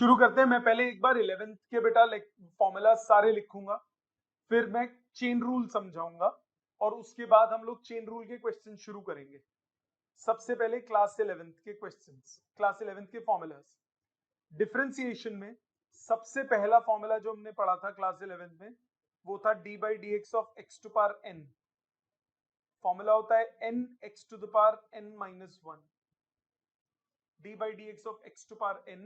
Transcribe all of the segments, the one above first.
शुरू करते हैं। मैं पहले एक बार 11th के बेटा फॉर्मूला सारे लिखूंगा, फिर मैं चेन रूल समझाऊंगा और उसके बाद हम लोग चेन रूल के क्वेश्चन शुरू करेंगे। सबसे पहले क्लास 11th के क्वेश्चंस, क्लास 11th के फॉर्मूलाज। डिफरेंशिएशन में सबसे पहला फॉर्मूला जो हमने पढ़ा था क्लास 11th में वो था d by d x of x to power n. Formula होता है n x to the power n minus one. d by dx of x to power n,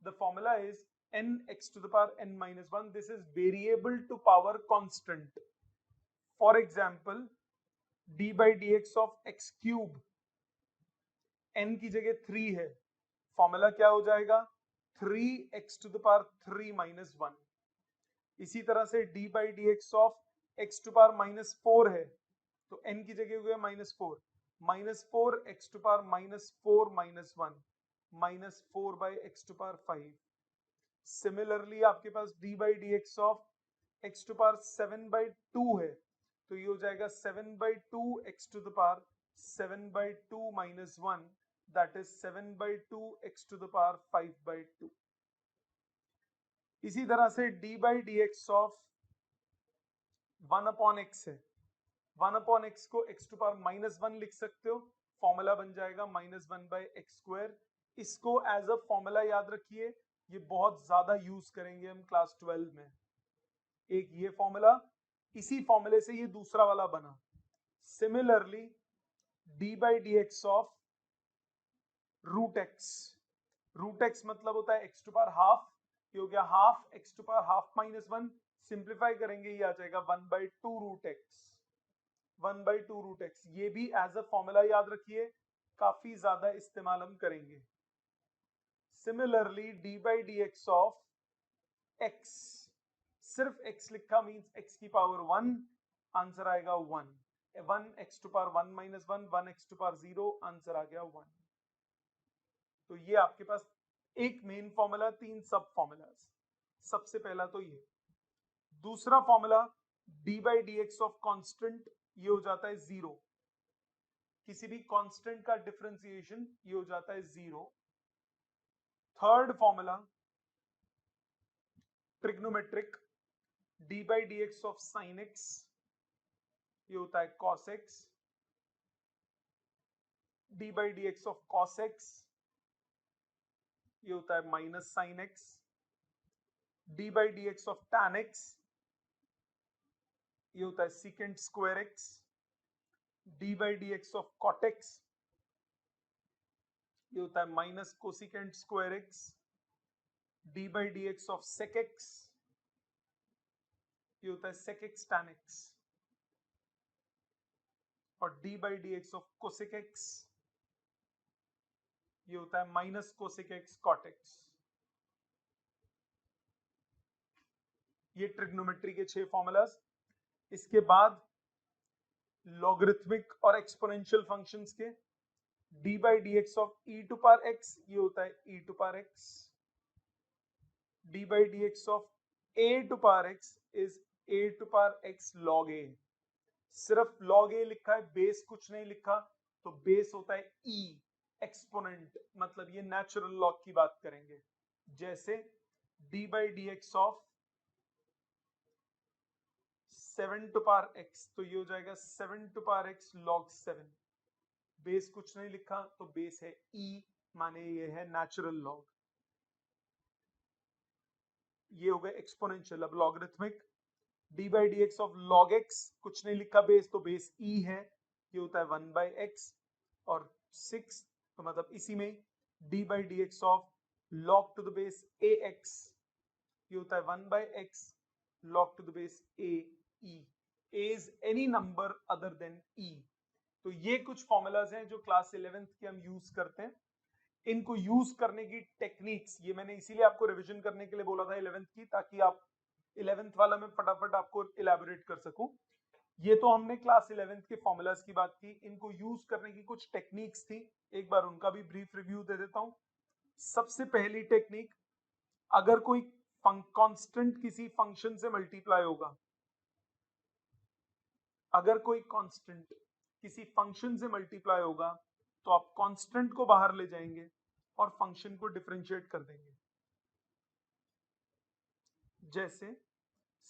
the formula is n x to the power n minus 1. This is variable to power constant. For example, d by dx of x cube, n की जगह 3 है, formula क्या हो जाएगा 3x to the power 3 minus 1. इसी तरह से d by dx of x to power minus 4 है, तो n की जगह हो गया minus 4, minus 4 x to power minus 4 minus 1, minus 4 by x to power 5। Similarly आपके पास d by d x of x to power 7 by 2 है, तो ये हो जाएगा 7 by 2 x to the power 7 by 2 minus 1, that is 7 by 2 x to the power 5 by 2। इसी तरह से d by d x of 1 upon x है, 1 upon x को एक्स टू पावर माइनस 1 लिख सकते हो, फॉर्मूला बन जाएगा माइनस 1 बाई एक्स स्क्वायर। इसको एज अ फॉर्मूला याद रखिए, ये बहुत ज्यादा यूज करेंगे हम क्लास 12 में। एक ये फॉर्मूला, इसी फॉर्मूले से ये दूसरा वाला बना। Similarly d by d x of root x मतलब होता है एक्स टू पावर हाफ, ये हो गया half x to power half minus 1। Simplify करेंगे ये आ जाएगा 1 by 2 root x, 1 by 2 root x. ये भी एज अ फॉर्मूला याद रखिए, काफी ज्यादा इस्तेमाल हम करेंगे। Similarly d by dx of x, सिर्फ x लिखा मींस x की पावर 1, आंसर आएगा 1। 1 x to power 1 minus 1, 1 x to power 0, answer आ गया 1। तो ये आपके पास एक मेन फॉर्मूला, 3 सब फॉर्मूलाज। सबसे पहला तो ये। दूसरा formula d by dx of constant, ये हो जाता है 0। किसी भी कांस्टेंट का डिफरेंशिएशन ये हो जाता है 0। Third formula trigonometric, d by dx of sin x, ये होता है cos x। d by dx of cos x, ये होता है minus sin x। d by dx of tan x, ये होता है secant square x। d by dx of cot x, ये होता है minus cosecant square x। d by dx of sec x, ये होता है sec x tan x। और d by dx of cosec x, ये होता है minus cosec x cot x। ये ट्रिग्नोमेट्री के 6 फॉर्मूलाज। इसके बाद लॉगरिथमिक और एक्सपोनेंशियल फंक्शंस के d by d x of e to power x, ये होता है e to power x। d by d x of a to power x is a to power x log a। सिर्फ log a लिखा है, base कुछ नहीं लिखा, तो बेस होता है e। एक्सपोनेंट मतलब ये नेचुरल लॉग की बात करेंगे, जैसे d by d x of 7 to power x, तो ये हो जाएगा 7 to power x log 7। Base कुछ नहीं लिखा, तो बेस है e, माने ये है नेचुरल लॉग। ये हो गया एक्सपोनेंशियल। अब logarithmic, d by d x of log x, कुछ नहीं लिखा बेस, तो बेस e है, ये होता है 1 बाई x। और 6, तो मतलब इसी में d by d x of log to the base ax, ये होता है 1 by x log to the base a e। a is any number other than e। तो ये कुछ फॉर्मूलाज हैं जो क्लास 11th के हम यूज करते हैं। इनको यूज करने की टेक्निक्स, ये मैंने इसीलिए आपको रिवीजन करने के लिए बोला था 11th की, ताकि आप 11th वाला में फटाफट आपको इलेबोरेट कर सकूं। ये तो हमने क्लास 11th के फॉर्मूलाज की बात की, इनको यूज करने की कुछ टेक्निक्स थी, एक बार उनका भी ब्रीफ रिव्यू दे देता हूं। सबसे पहली टेक्निक, अगर कोई कांस्टेंट किसी फंक्शन से मल्टीप्लाई होगा, अगर कोई कांस्टेंट किसी फंक्शन से मल्टीप्लाई होगा, तो आप कांस्टेंट को बाहर ले जाएंगे और फंक्शन को डिफरेंशिएट कर देंगे। जैसे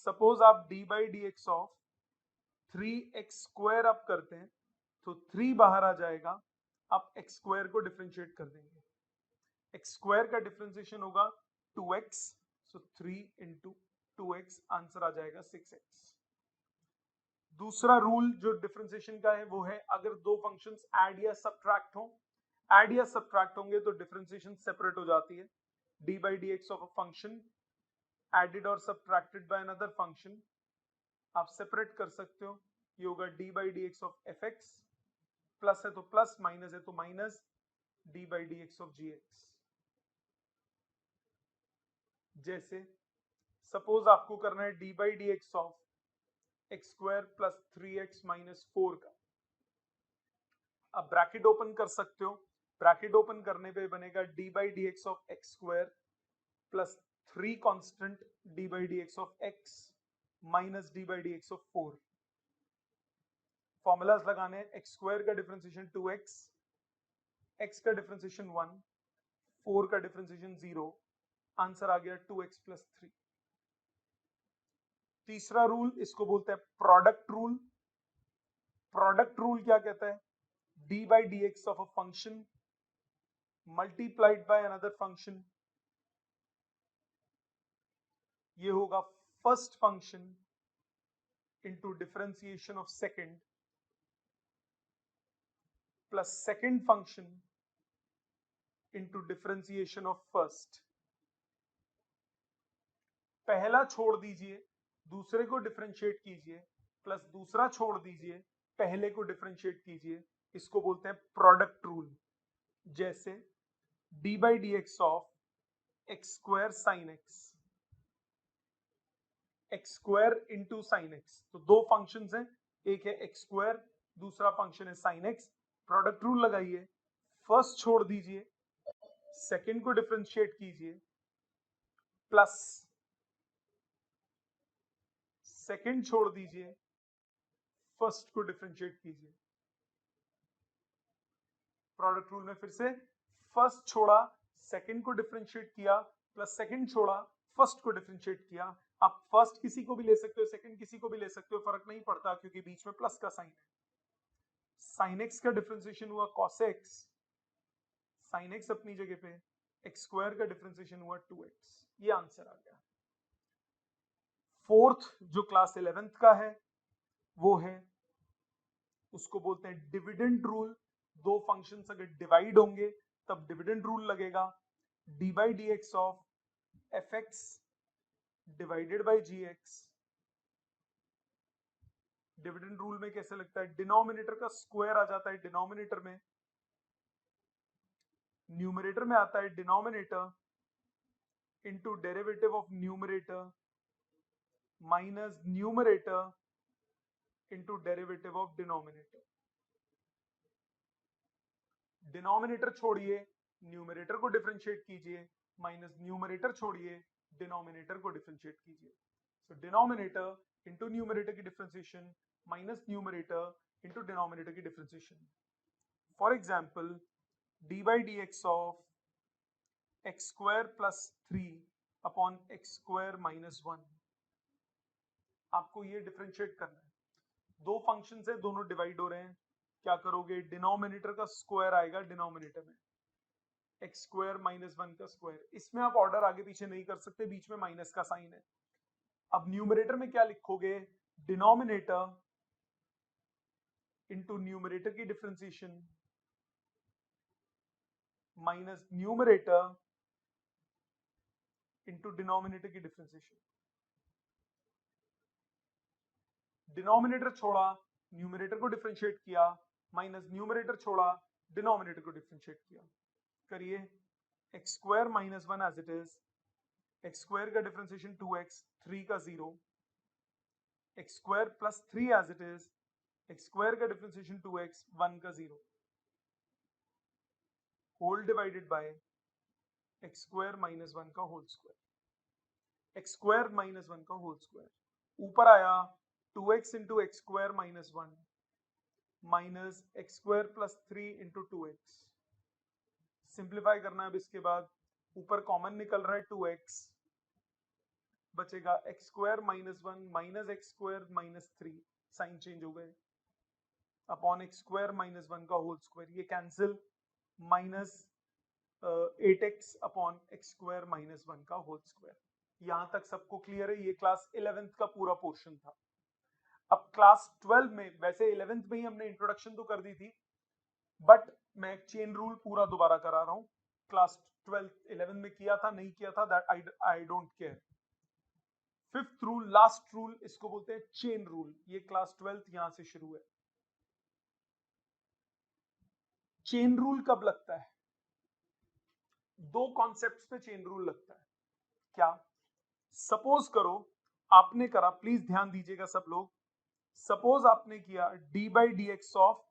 सपोज आप D by d x of 3x² आप करते हैं तो 3 बाहर आ जाएगा, आप x² को डिफरेंशिएट कर देंगे, x² का डिफरेंशिएशन होगा 2x, सो 3 इंटू 2x, आंसर आ जाएगा 6x। दूसरा रूल जो डिफरेंशिएशन का है वो है अगर दो फंक्शंस ऐड या सब्ट्रैक्ट हो, ऐड या सब्ट्रैक्ट होंगे तो डिफरेंशिएशन सेपरेट हो जाती है। D by d x of a function added और सब्ट्रैक्टेड बाय अनदर फंक्शन आप सेपरेट कर सकते हो, ये होगा d by d x of f x, plus है तो प्लस, माइनस है तो minus d by d x of g x. जैसे सपोज आपको करना है d by d x of x² plus 3x minus 4 का, अब ब्रैकेट ओपन कर सकते हो, ब्रैकेट ओपन करने पे बनेगा D by d x of x² plus 3 constant D by d x of x minus d by d x of 4। Formulas लगाने हैं, x² का डिफरेंशिएशन 2x, x का डिफरेंशिएशन 1, 4 का डिफरेंशिएशन 0, आंसर आ गया 2x प्लस 3। तीसरा रूल इसको बोलते हैं प्रोडक्ट रूल। प्रोडक्ट रूल क्या कहता है, d by d x of a function multiplied by another function, ये होगा first function into differentiation of second plus second function into differentiation of first. पहला छोड़ दीजिए, दूसरे को डिफरेंशिएट कीजिए, प्लस दूसरा छोड़ दीजिए, पहले को डिफरेंशिएट कीजिए, इसको बोलते हैं प्रोडक्ट रूल। जैसे d by d x of x² sine x, x² into sine x, तो दो फंक्शंस हैं, एक है x², दूसरा फंक्शन है साइन x। प्रोडक्ट रूल लगाइए, फर्स्ट छोड़ दीजिए, सेकंड को डिफरेंशिएट कीजिए, प्लस सेकंड छोड़ दीजिए, फर्स्ट को डिफरेंशिएट कीजिए। प्रोडक्ट रूल में फिर से फर्स्ट छोड़ा, सेकंड को डिफरेंशिएट किया, प्लस सेकंड छोड़ा, फर्स्ट को डिफरेंशिएट किया। आप फर्स्ट किसी को भी ले सकते हो, सेकंड किसी को भी ले सकते हो, फर्क नहीं पड़ता क्योंकि बीच में प्लस का साइन है। साइन एक्स का डिफरेंशिएशन हुआ कॉस एक्स, साइन एक्स अपनी जगह पे, x² का डिफरेंशिएशन हुआ 2x, ये आंसर आ गया। फोर्थ जो क्लास 11th का है वो है, उसको बोलते हैं डिविडेंड रूल। दो फंक्शंस अगर डिवाइड होंगे तब डिविडेंड रूल लगेगा। D by d x of f x divided by g x, dividend rule में कैसे लगता है, डिनोमिनेटर का स्क्वायर आ जाता है डिनोमिनेटर में, न्यूमरेटर में आता है denominator into derivative of numerator minus numerator into derivative of denominator. Denominator छोड़िए, न्यूमरेटर को डिफरेंशिएट कीजिए, माइनस न्यूमरेटर छोड़िए, डिनोमिनेटर को डिफरेंशिएट कीजिए। सो डिनोमिनेटर इंटू न्यूमरेटर की differentiation minus numerator into denominator की differentiation. For example d by d x of x² plus 3 upon x² minus 1, आपको ये डिफरेंशिएट करना है। दो फंक्शंस है, दोनों डिवाइड हो रहे हैं, क्या करोगे, डिनोमिनेटर का स्क्वायर आएगा डिनोमिनेटर में, x² माइनस 1 का स्क्वायर। इसमें आप ऑर्डर आगे पीछे नहीं कर सकते, बीच में माइनस का साइन है। अब न्यूमरेटर में क्या लिखोगे, डिनोमिनेटर इंटू न्यूमरेटर की differentiation minus numerator into denominator की डिफरेंशिएशन। डिनोमिनेटर छोड़ा, न्यूमरेटर को डिफरेंशिएट किया, माइनस न्यूमरेटर छोड़ा, डिनोमिनेटर को डिफरेंशिएट किया। करिए, x² minus 1 as it is, x² का डिफरेंशिएशन 2x, 3 का 0, x² plus 3 as it is, x² का डिफरेंशिएशन 2x, 1 का 0, whole divided bye x² minus 1 का होल स्क्वायर, x² माइनस 1 का होल स्क्वायर। ऊपर आया 2x into x² minus 1 minus x² plus 3 into 2x। Simplify करना है अब इसके बाद, ऊपर कॉमन निकल रहा है 2x, बचेगा x square minus 1 minus x square minus 3, sign change हो गए, अपॉन एक्स स्क्वायर माइनस 1 का होल स्क्वायर, ये cancel, minus 8x upon x square minus 1 का होल स्क्वायर। यहां तक सबको क्लियर है? ये क्लास 11th का पूरा पोर्शन था। अब क्लास 12 में, वैसे 11th में ही हमने इंट्रोडक्शन तो कर दी थी, बट मैं चेन रूल पूरा दोबारा करा रहा हूं। क्लास 12 11 में किया था, नहीं किया था, that I don't care. Fifth rule, last rule, इसको बोलते हैं चेन रूल। ये क्लास 12th यहां से शुरू है। चेन रूल कब लगता है? दो कॉन्सेप्ट्स पे चेन रूल लगता है। क्या? सपोज करो आपने करा, प्लीज ध्यान दीजिएगा सब लोग, सपोज आपने किया d by d x of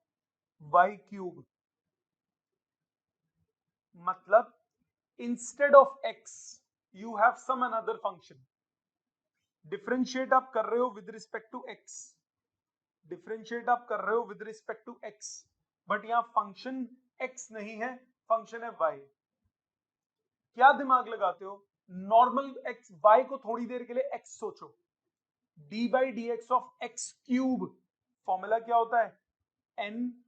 y cube, मतलब instead of x you have some another function. Differentiate आप कर रहे हो with respect to x, differentiate आप कर रहे हो with respect to x, but यहां फंक्शन एक्स नहीं है, फंक्शन है वाई। क्या दिमाग लगाते हो? नॉर्मल एक्स वाई को थोड़ी देर के लिए एक्स सोचो, d by d x of x cube, formula क्या होता है? N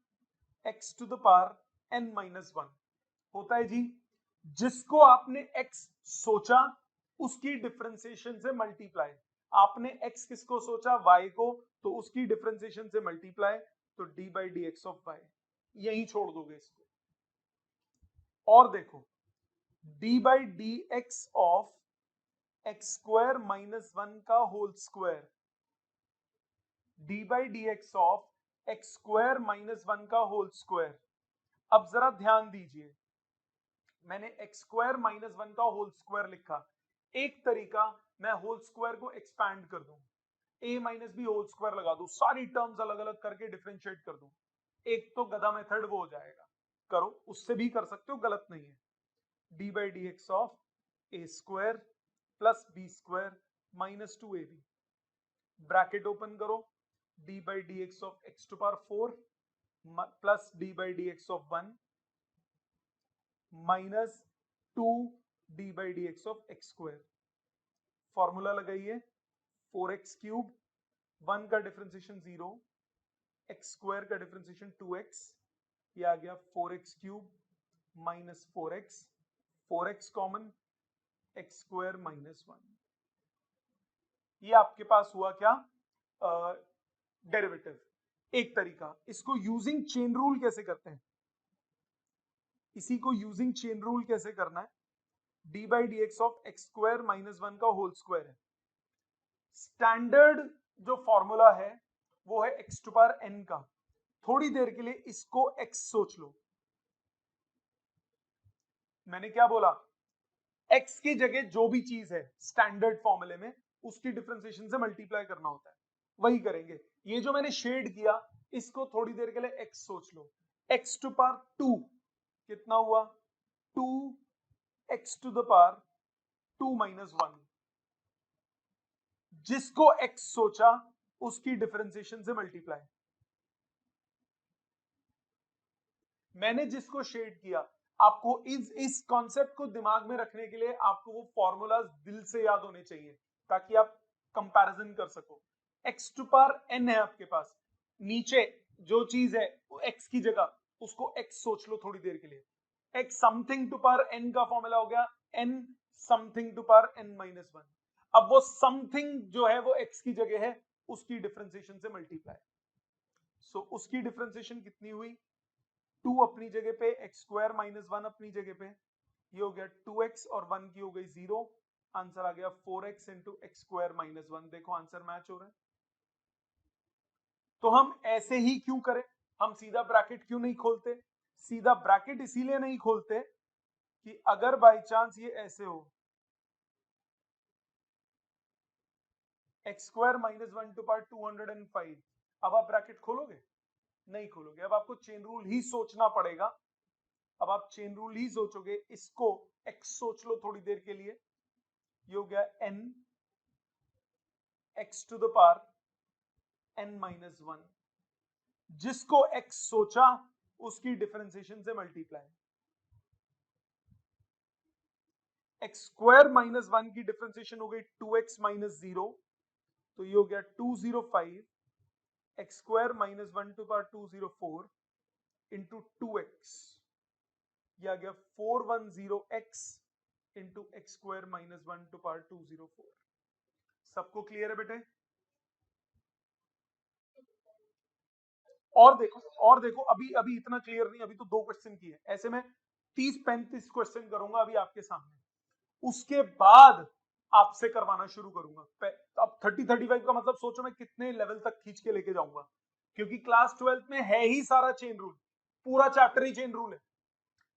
x to the power n minus 1 होता है जी। जिसको आपने एक्स सोचा उसकी डिफरेंशिएशन से मल्टीप्लाई, आपने एक्स किसको सोचा? वाई को, तो उसकी डिफरेंशिएशन से मल्टीप्लाई, तो d by d x of y, यही छोड़ दोगे इसको। और देखो d by d x of x square minus 1 का whole square, d by d x of x square minus 1 का होल स्क्वायर। अब जरा ध्यान दीजिए, मैंने एक्स स्क्वायर माइनस 1 का होल स्क्वायर लिखा। एक तरीका, मैं होल स्क्वायर को एक्सपैंड कर दूं, a minus b whole square लगा दूं, सारी टर्म्स अलग अलग करके डिफरेंशिएट कर दूं। एक तो गधा मेथड वो हो जाएगा, करो, उससे भी कर सकते हो, गलत नहीं है। D by d x of a square plus b square minus 2ab, bracket open करो, d by d x of x to power 4 plus d by d x of 1 minus 2 d by d x of x square. Formula लगाइए, 4x cube, 1 का differentiation 0, x square का differentiation 2x, ये आ गया 4x cube minus 4x, 4x common, x square minus 1। ये आपके पास हुआ क्या? डेरिवेटिव। एक तरीका, इसको यूजिंग चेन रूल कैसे करते हैं? इसी को यूजिंग चेन रूल कैसे करना है? D by d x of x square minus 1 का होल स्क्वायर है। स्टैंडर्ड जो फॉर्मूला है वो है एक्स टू पावर एन का। थोड़ी देर के लिए इसको एक्स सोच लो। मैंने क्या बोला? एक्स की जगह जो भी चीज है स्टैंडर्ड फॉर्मूले में, उसकी डिफरेंशिएशन से मल्टीप्लाई करना होता है, वही करेंगे। ये जो मैंने शेड किया, इसको थोड़ी देर के लिए एक्स सोच लो। एक्स टू पावर 2 कितना हुआ? 2 x to the power 2 minus 1। जिसको एक्स सोचा उसकी डिफरेंशिएशन से मल्टीप्लाई। मैंने जिसको शेड किया, आपको इस कॉन्सेप्ट को दिमाग में रखने के लिए आपको वो फॉर्मूलाज दिल से याद होने चाहिए, ताकि आप कंपैरिजन कर सको। एक्स टू पावर एन है आपके पास, नीचे जो चीज है वो एक्स की जगह, उसको एक्स सोच लो थोड़ी देर के लिए। X something to power n का फॉर्मूला हो गया n something to power n minus 1। अब वो समथिंग जो है वो एक्स की जगह है, उसकी डिफरेंशिएशन से मल्टीप्लाई। सो उसकी डिफरेंशिएशन कितनी हुई? 2 अपनी जगह पे, एक्स स्क्वायर माइनस 1 अपनी जगह पे, ये हो गया 2x और 1 की हो गई 0। आंसर आ गया 4x into x square minus 1। देखो आंसर मैच हो रहा है। तो हम ऐसे ही क्यों करें? हम सीधा ब्रैकेट क्यों नहीं खोलते? सीधा ब्रैकेट इसीलिए नहीं खोलते कि अगर बाई चांस ये ऐसे हो, x square minus 1 to power 205, अब आप ब्रैकेट खोलोगे? नहीं खोलोगे। अब आपको चेन रूल ही सोचना पड़ेगा। अब आप चेन रूल ही सोचोगे। इसको x सोच लो थोड़ी देर के लिए, ये हो गया n x to the power n minus 1। जिसको x सोचा उसकी डिफरेंशिएशन से मल्टीप्लाई। एक्स स्क्वायर माइनस 1 की डिफरेंशिएशन हो गई 2x माइनस 0, तो ये हो गया 205 x square minus 1 to power 204 into 2x, ये आ गया 410x into x square minus 1 to power 204। सबको क्लियर है बेटे? और देखो अभी अभी इतना क्लियर नहीं, अभी तो 2 क्वेश्चन की है, ऐसे में 30-35 क्वेश्चन करूंगा अभी आपके सामने, उसके बाद आपसे करवाना शुरू करूंगा। अब 30-35 का मतलब सोचो मैं कितने लेवल तक खींच के लेके जाऊंगा, क्योंकि क्लास 12th में है ही सारा चेन रूल, पूरा चैप्टर ही चेन रूल है।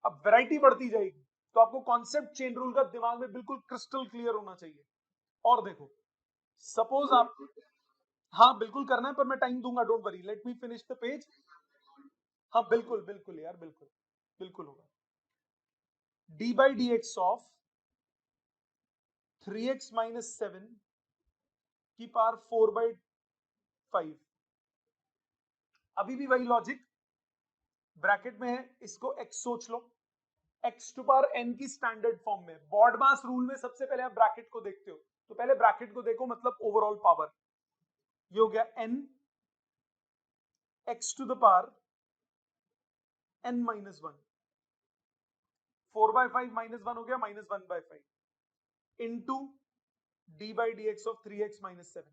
अब वैरायटी बढ़ती जाएगी, तो आपको कॉन्सेप्ट चेन रूल का दिमाग में बिल्कुल क्रिस्टल क्लियर होना चाहिए। और देखो सपोज आप, हाँ बिल्कुल करना है, पर मैं टाइम दूंगा, don't worry, let me finish the page. हाँ बिल्कुल बिल्कुल यार, बिल्कुल बिल्कुल होगा। D by d x of 3x minus 7 की पावर 4/5। अभी भी वही लॉजिक, ब्रैकेट में है, इसको x सोच लो, x टू पावर n की स्टैंडर्ड फॉर्म में, बॉड मास रूल में सबसे पहले आप ब्रैकेट को देखते हो, तो पहले ब्रैकेट को देखो, मतलब ओवरऑल पावर, ये हो गया n x to the power n minus 1, 4/5 minus 1 हो गया -1/5 into d by d x of 3x minus 7,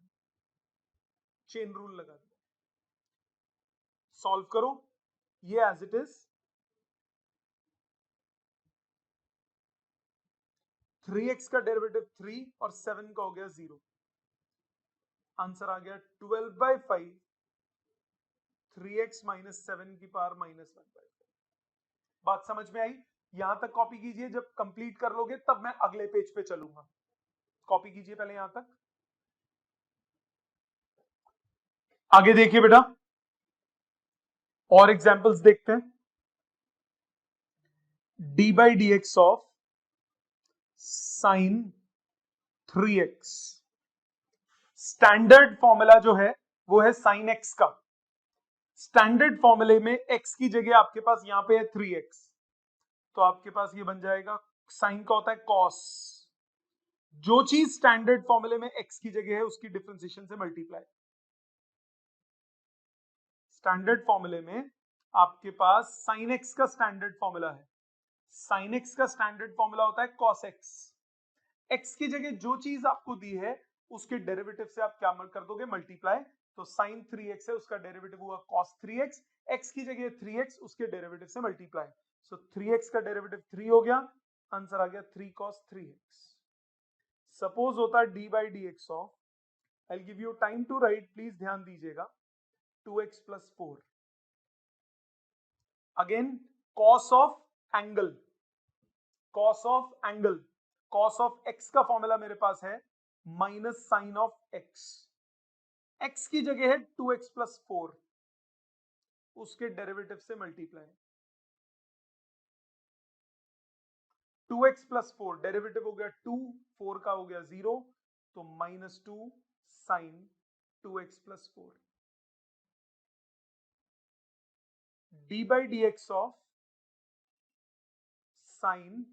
chain rule लगा दिया, सॉल्व करो, ये एज इट इज 3x का डेरिवेटिव 3 और 7 का हो गया 0, आंसर आ गया 12/5 3x माइनस 7 की पावर -1/5। बात समझ में आई? यहां तक कॉपी कीजिए, जब कंप्लीट कर लोगे तब मैं अगले पेज पे चलूंगा, कॉपी कीजिए पहले यहां तक। आगे देखिए बेटा, और एग्जांपल्स देखते हैं। D by d x of sign 3x, standard formula जो है वो है साइन x का, स्टैंडर्ड फॉर्मूले में x की जगह आपके पास यहां पे है 3x, तो आपके पास ये बन जाएगा, साइन का होता है कॉस, जो चीज स्टैंडर्ड फॉर्मूले में x की जगह है उसकी डिफरेंशिएशन से मल्टीप्लाई। स्टैंडर्ड फॉर्मूले में आपके पास साइन x का स्टैंडर्ड फॉर्मूला है, साइन x का स्टैंडर्ड फॉर्मूला होता है कॉस x, x की जगह जो चीज आपको दी है उसके डेरिवेटिव से आप क्या कर दोगे, मल्टीप्लाई, तो साइन 3x है, उसका डेरिवेटिव हुआ cos 3x, x की जगह 3x, उसके डेरिवेटिव से मल्टीप्लाई, सो 3x का डेरिवेटिव 3 हो गया, आंसर आ गया 3 cos 3x। सपोज होता है d by d x of, I give you time to write, please ध्यान दीजिएगा, 2x plus 4, again cos of angle, cos of angle, cos of x का फॉर्मूला मेरे पास है minus sine of x, x की जगह है 2x प्लस 4, उसके डेरिवेटिव से मल्टीप्लाई, 2x प्लस 4 डेरिवेटिव हो गया 2, 4 का हो गया 0, तो -2 sine 2x plus 4, d by d x of sine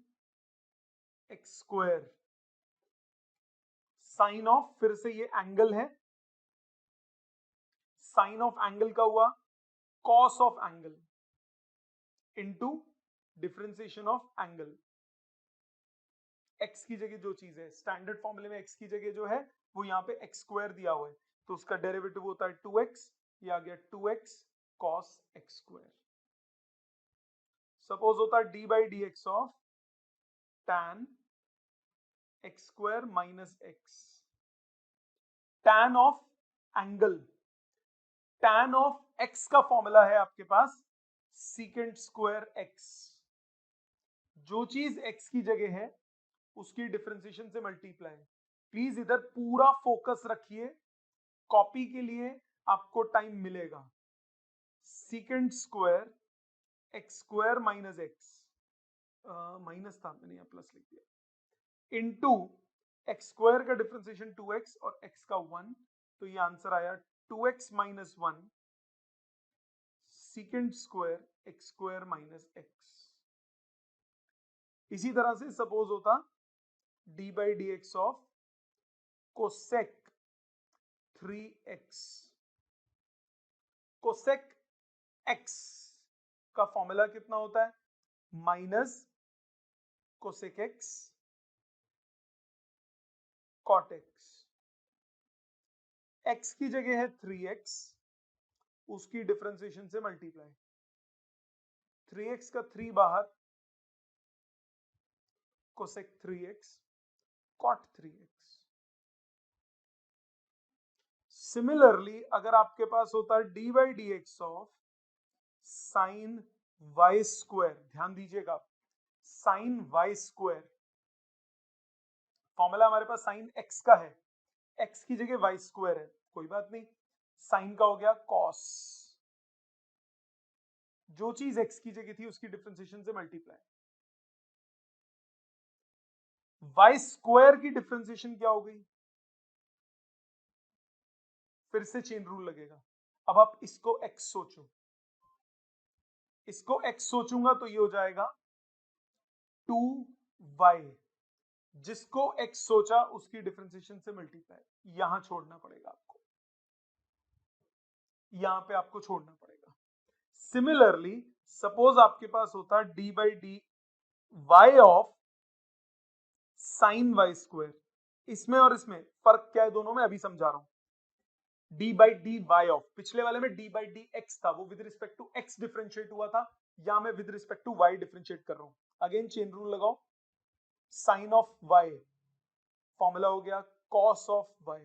x square, sine of, फिर से ये एंगल है, साइन ऑफ एंगल का हुआ cos of angle into differentiation of angle, x की जगह जो चीज है, स्टैंडर्ड फॉर्मूले में x की जगह जो है वो यहाँ पे x स्क्वायर दिया हुआ है, तो उसका डेरिवेटिव होता है 2x, ये आ गया 2x cos x square. Suppose होता है d by d x of tan x square minus x, tan of angle, tan of x का फॉर्मूला है आपके पास सीकेंट स्क्वायर x, जो चीज x की जगह है उसकी डिफरेंशिएशन से मल्टीप्लाई। प्लीज इधर पूरा फोकस रखिए, कॉपी के लिए आपको टाइम मिलेगा, secant square x square minus x, minus था मैंने यहाँ प्लस लिख दिया, इनटू एक्स स्क्वायर का डिफरेंशिएशन 2x और x का 1, तो ये आंसर आया 2x minus 1 secant square x square minus x. इसी तरह से सपोज होता d by d x of cosec 3x। Cosec x का फॉर्मूला कितना होता है? Minus cosec x cot x। x की जगह है 3x, उसकी डिफरेंशिएशन से मल्टीप्लाई। 3x का 3 बाहर, cosec 3x cot 3x। Similarly अगर आपके पास होता है d by d x of sine y square, ध्यान दीजिएगा साइन वाई स्क्वायर, फॉर्मूला हमारे पास साइन एक्स का है, एक्स की जगह वाई स्क्वायर है, कोई बात नहीं, साइन का हो गया कॉस, जो चीज एक्स की जगह थी उसकी डिफरेंशिएशन से मल्टीप्लाई। वाई स्क्वायर की डिफरेंशिएशन क्या हो गई? फिर से चेन रूल लगेगा। अब आप इसको एक्स सोचो, इसको एक्स सोचूंगा तो ये हो जाएगा 2y, जिसको x सोचा उसकी डिफरेंशिएशन से मल्टीप्लाई, यहां छोड़ना पड़ेगा आपको, यहां पे आपको छोड़ना पड़ेगा। सिमिलरली सपोज आपके पास होता d by d y of sine y square, इसमें और इसमें फर्क क्या है दोनों में अभी समझा रहा हूं। D by d y of, पिछले वाले में डी बाई डी एक्स था, वो with respect to x differentiate हुआ था, या मैं with respect to y differentiate कर रहा हूं। अगेन चेन रूल लगाओ, साइन ऑफ वाई फॉर्मूला हो गया cos of y,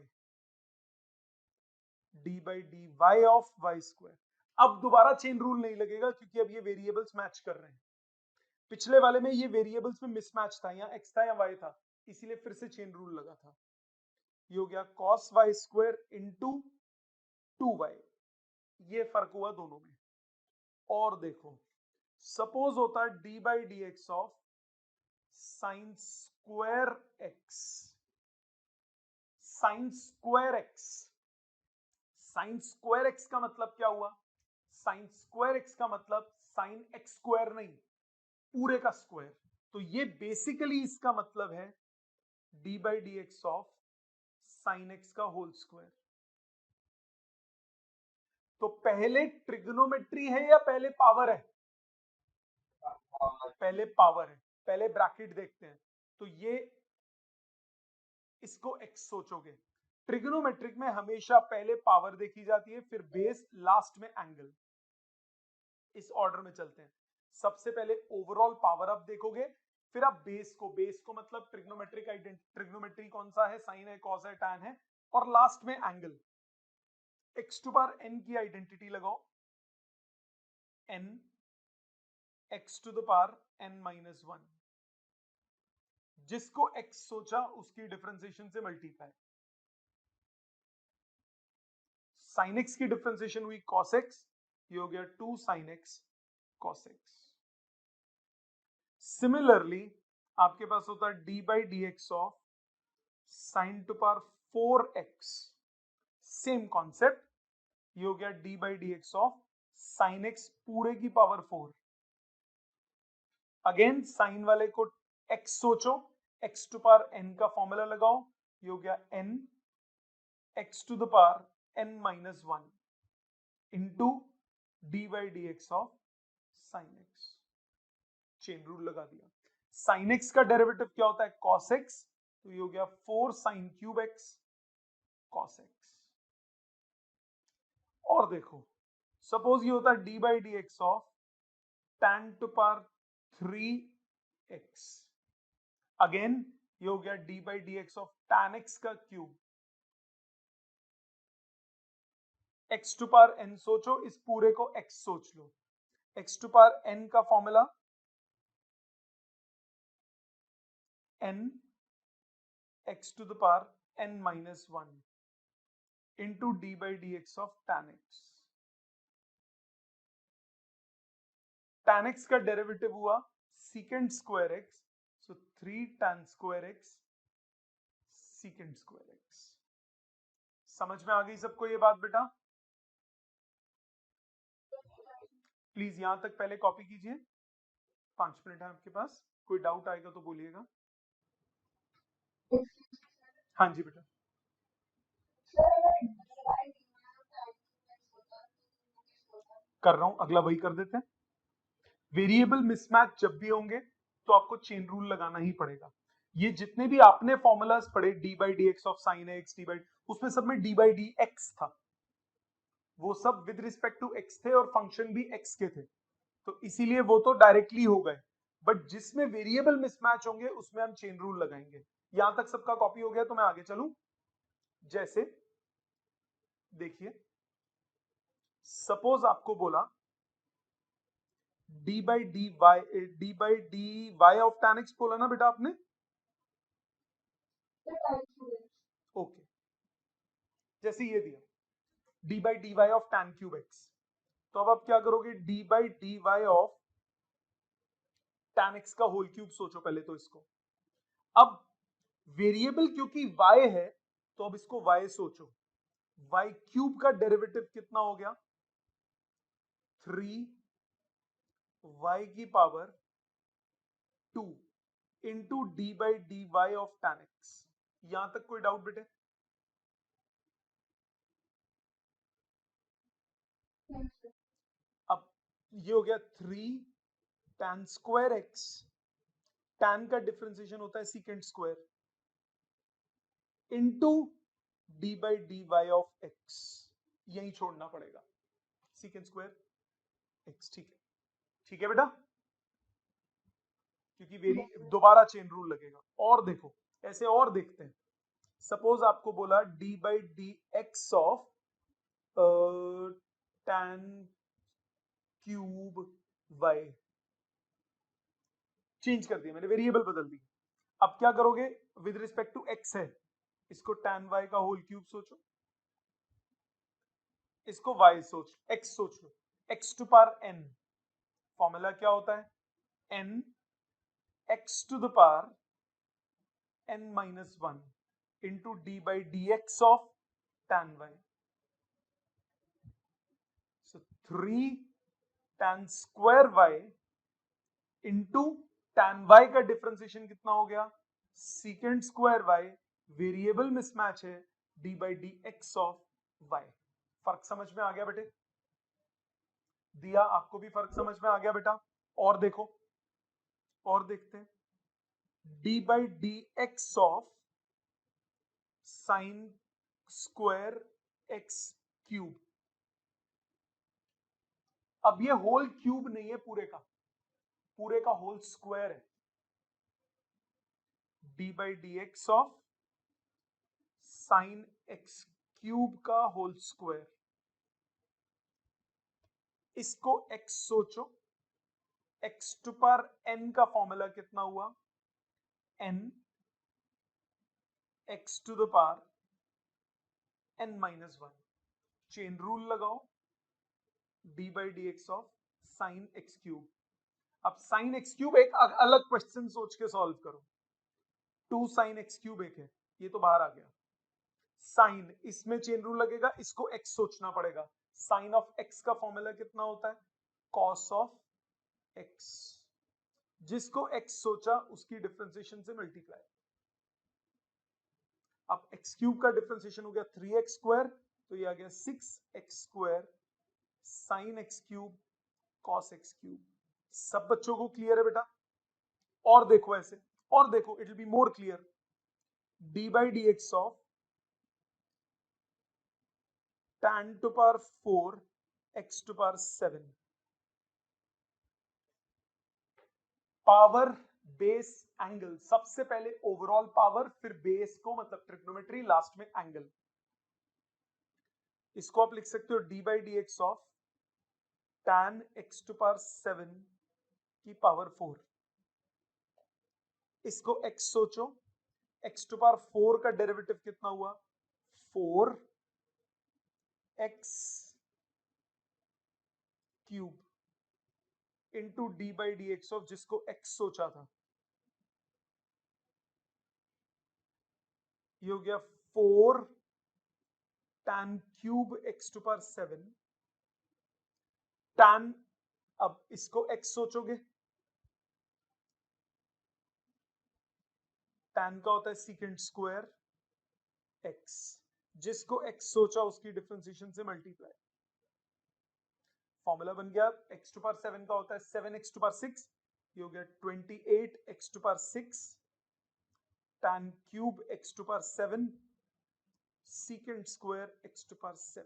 d by d y of y square. अब दोबारा चेन रूल नहीं लगेगा क्योंकि अब ये वेरिएबल्स मैच कर रहे हैं। पिछले वाले में ये वेरिएबल्स में मिसमैच था, यहाँ एक्स था या वाई था, इसीलिए फिर से चेन रूल लगा था। ये हो गया cos y square into 2y, ये फर्क हुआ दोनों में। और देखो सपोज होता है d by d x of sign square x, sign square x, sign square x का मतलब क्या हुआ? साइन स्क्वायर एक्स का मतलब साइन एक्स स्क्वायर नहीं, पूरे का स्क्वायर। तो ये बेसिकली इसका मतलब है d by d x of sine x का होल स्क्वायर। तो पहले ट्रिग्नोमेट्री है या पहले पावर है? पहले पावर है, पहले ब्रैकेट देखते हैं। तो ये इसको x सोचोगे, ट्रिग्नोमेट्रिक में हमेशा पहले पावर देखी जाती है, फिर बेस, लास्ट में एंगल। इस ऑर्डर में चलते हैं। सबसे पहले ओवरऑल पावर आप देखोगे, फिर आप बेस को, बेस को मतलब ट्रिग्नोमेट्रिक ट्रिग्नोमेट्री कौन सा है, साइन है, कॉस है, टैन है, और लास्ट में angle. x to power n की आइडेंटिटी लगाओ, n x to the power n minus 1, जिसको x सोचा उसकी डिफरेंशिएशन से मल्टीप्लाई। sin x की डिफरेंशिएशन हुई cos x, ये हो गया 2 sin x cos x। Similarly आपके पास होता है d by d x of sine to power 4x, same concept, ये हो गया d by d x of sine x पूरे की पावर 4। अगेन साइन वाले को x सोचो, x टू पावर n का फॉर्मूला लगाओ, ये हो गया n x to the power n minus 1 into d by d x of sine x. Chain rule लगा दिया। साइन एक्स का डेरिवेटिव क्या होता है? कॉस एक्स, तो ये हो गया 4 sine cube x cos x. और देखो सपोज ये होता है d by d x of tan to power 3x, again ये हो गया d by d x of tan x का cube, x to power n सोचो, इस पूरे को x सोच लो, x टू पावर n का formula n x to the power n minus 1 into d by d x of tan x। tan x का derivative हुआ secant स्क्वायर x, सो 3 tan square x secant square x। समझ में आ गई सबको ये बात बेटा? प्लीज यहां तक पहले कॉपी कीजिए, 5 मिनट है आपके पास, कोई डाउट आएगा तो बोलिएगा। हाँ जी बेटा, कर रहा हूं, अगला वही कर देते हैं। वेरिएबल मिसमैच जब भी होंगे तो आपको चेन रूल लगाना ही पड़ेगा। ये जितने भी आपने फॉर्मूलाज पढ़े, D by d x of sine x, D by, उसमें सब में डी बाई डी एक्स था, वो सब विद रिस्पेक्ट टू एक्स थे और फंक्शन भी एक्स के थे, तो इसीलिए वो तो डायरेक्टली हो गए। बट जिसमें वेरिएबल मिसमैच होंगे उसमें हम चेन रूल लगाएंगे। यहां तक सबका कॉपी हो गया, तो मैं आगे चलूं। जैसे देखिए, सपोज आपको बोला d by d y of tan x बोला ना बेटा आपने, ओके। जैसे ये दिया d by d y of tan cube x, तो अब आप क्या करोगे, d by d y of tan x का होल क्यूब सोचो पहले तो इसको। अब वेरिएबल क्योंकि y है तो अब इसको y सोचो, y क्यूब का डेरिवेटिव कितना हो गया, 3 y की power 2 into d by d y of tan x। यहां तक कोई डाउट बेटे? अब ये हो गया 3 tan स्क्वायर x, tan का डिफरेंशिएशन होता है secant square, into d by d y of x, यही छोड़ना पड़ेगा, सीकेंट स्क्वायर एक्स। ठीक है, ठीक है बेटा, क्योंकि वेरी दोबारा चेन रूल लगेगा। और देखो, ऐसे और देखते हैं। सपोज आपको बोला d by d x of tan cube y, change कर दिया मैंने, वेरिएबल बदल दी। अब क्या करोगे, विद रिस्पेक्ट टू एक्स है, इसको tan y का होल क्यूब सोचो, इसको y सोच, x सोच लो, x to power n, formula क्या होता है, n x to the power n minus 1 into d by d x of tan y। So 3 tan square y into tan y का differentiation कितना हो गया, secant square y, variable mismatch है, d by d x of y। फर्क समझ में आ गया बेटे? दिया, आपको भी फर्क समझ में आ गया बेटा? और देखो, और देखते हैं, d by d x of sign square x cube. अब ये होल क्यूब नहीं है पूरे का, पूरे का होल स्क्वायर है, d by d x of sine x cube का होल स्क्वायर। इसको x सोचो, x टू पावर n का फॉर्मूला कितना हुआ, n x to the power n minus 1, chain rule लगाओ, d by d x of sine x cube. अब sine x cube एक अलग क्वेश्चन सोच के सॉल्व करो, 2 साइन एक्स क्यूब एक है, ये तो बाहर आ गया, साइन इसमें चेन रूल लगेगा, इसको x सोचना पड़ेगा, साइन ऑफ x का फॉर्मूला कितना होता है, कॉस ऑफ x, जिसको x सोचा उसकी डिफरेंशिएशन से मल्टीप्लाई। अब एक्स क्यूब का डिफरेंशिएशन हो गया 3x स्क्वायर, तो ये आ गया 6x square sine x cube cos x cube. सब बच्चों को क्लियर है बेटा? और देखो ऐसे, और देखो, it will be more clear, d by d x of tan to power 4 x to power 7, power base angle, सबसे पहले ओवरऑल पावर, फिर बेस को मतलब ट्रिग्नोमेट्री, लास्ट में एंगल। इसको आप लिख सकते हो d by d x of tan x to power 7 की पावर 4। इसको x सोचो, x टू पावर 4 का डेरिवेटिव कितना हुआ, 4x cube into d by d x of, जिसको x सोचा था, ये हो गया 4 tan cube x to power 7, tan, अब इसको x सोचोगे, tan का होता है सीकेंट स्क्वायर x, जिसको x सोचा उसकी डिफरेंशिएशन से मल्टीप्लाई। फॉर्मूला बन गया x टू पावर 7 का होता है 7x टू पावर 6, ये हो गया 28x to power 6 tan cube x to power 7 secant square x to power 7।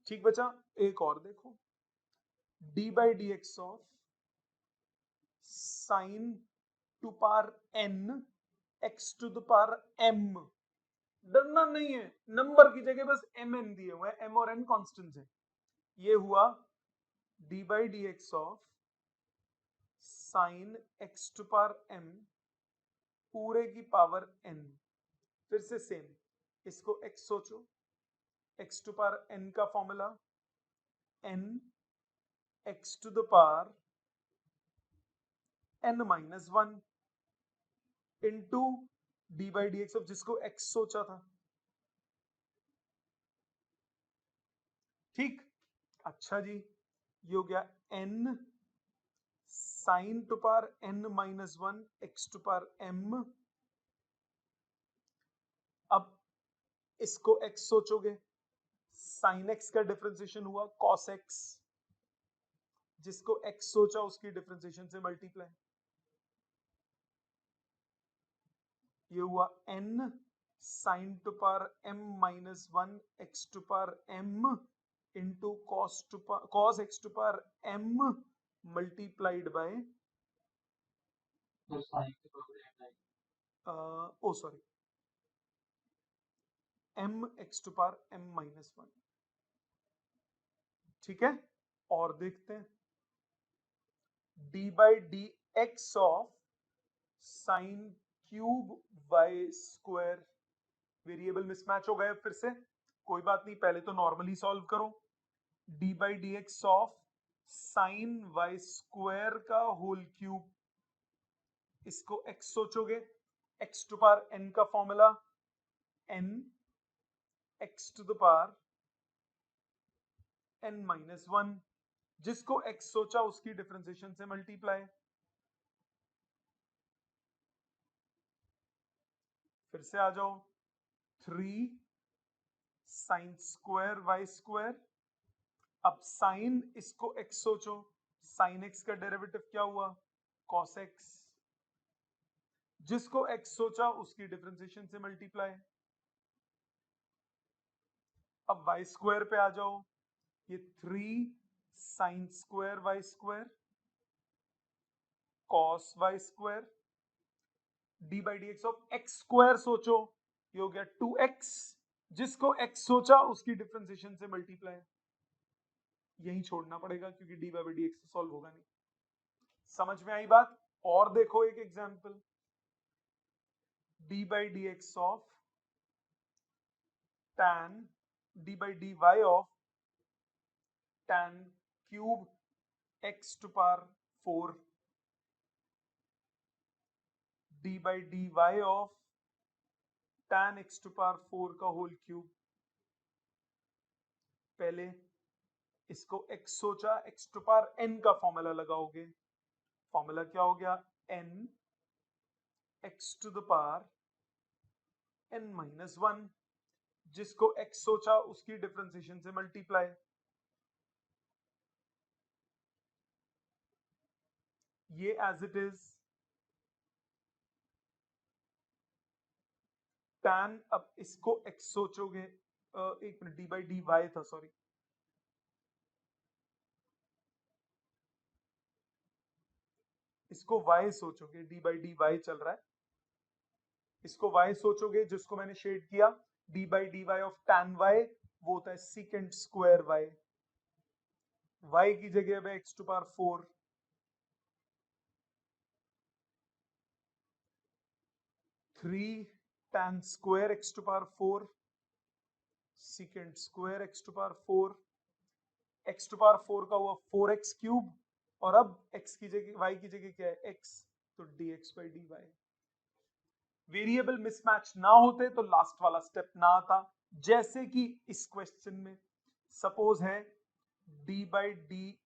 ठीक बचा, एक और देखो, d by d x of sine to power n x to the power m। डरना नहीं है, नंबर की जगह बस mn दिए हुए हैं, m और n कॉन्स्टेंट है। ये हुआ d by d x of sine x to power m पूरे की पावर n। फिर से सेम, इसको x सोचो, x टू पावर n का formula n x to the power n minus 1 into d by d x of जिसको x सोचा था। ठीक, अच्छा जी, ये हो गया n sine to power n minus 1 x to power m। अब इसको x सोचोगे, साइन x का डिफरेंशिएशन हुआ cos x, जिसको x सोचा उसकी डिफरेंशिएशन से मल्टीप्लाई। ये हुआ n sine to power m minus 1 x to power m into cos x to power m multiplied by oh sorry m x to power m minus 1। ठीक है, और देखते हैं d by d x of sine cube by square. Variable mismatch हो गए, फिर से कोई बात नहीं, पहले तो नॉर्मली सॉल्व करो। d by d x of sine y square का होल क्यूब, इसको x सोचोगे, x टू पावर n का formula n x to the power n minus 1, जिसको x सोचा उसकी डिफरेंशिएशन से मल्टीप्लाई। फिर से आ जाओ, 3 साइन स्क्वायर वाई स्क्वायर। अब साइन, इसको x सोचो, साइन x का डेरिवेटिव क्या हुआ cos x, जिसको x सोचा उसकी डिफरेंशिएशन से मल्टीप्लाई। अब वाई स्क्वायर पे आ जाओ, ये 3 sine square y square cos y square d by d x of x square सोचो, ये हो गया 2x, जिसको x सोचा उसकी डिफरेंशिएशन से मल्टीप्लाई। यही छोड़ना पड़ेगा क्योंकि डी बाई डी एक्स से सॉल्व होगा नहीं। समझ में आई बात? और देखो एक example, d by d x of tan d by d y of tan cube x to power 4 d by d y of tan x to power 4 का होल क्यूब। पहले इसको x सोचा, x टू पावर n का formula लगाओगे, formula क्या हो गया n x to the power n minus 1, जिसको x सोचा उसकी डिफरेंशिएशन से मल्टीप्लाई। ये एज इट इज tan, अब इसको x सोचोगे, एक minute, d by d y था, सॉरी, इसको y सोचोगे, डी बाई डी वाई चल रहा है, इसको y सोचोगे, जिसको मैंने शेड किया, d by d y of tan y, वो होता है सीकेंट स्क्वायर y, y की जगह पे x to power 4 3 tan square x to power 4 secant square x to power 4, x to power 4 का हुआ 4x क्यूब, और अब x की जगह y की जगह क्या है x, तो dx by d y. Variable mismatch ना होते तो लास्ट वाला स्टेप ना आता, जैसे कि इस क्वेश्चन में सपोज है d by d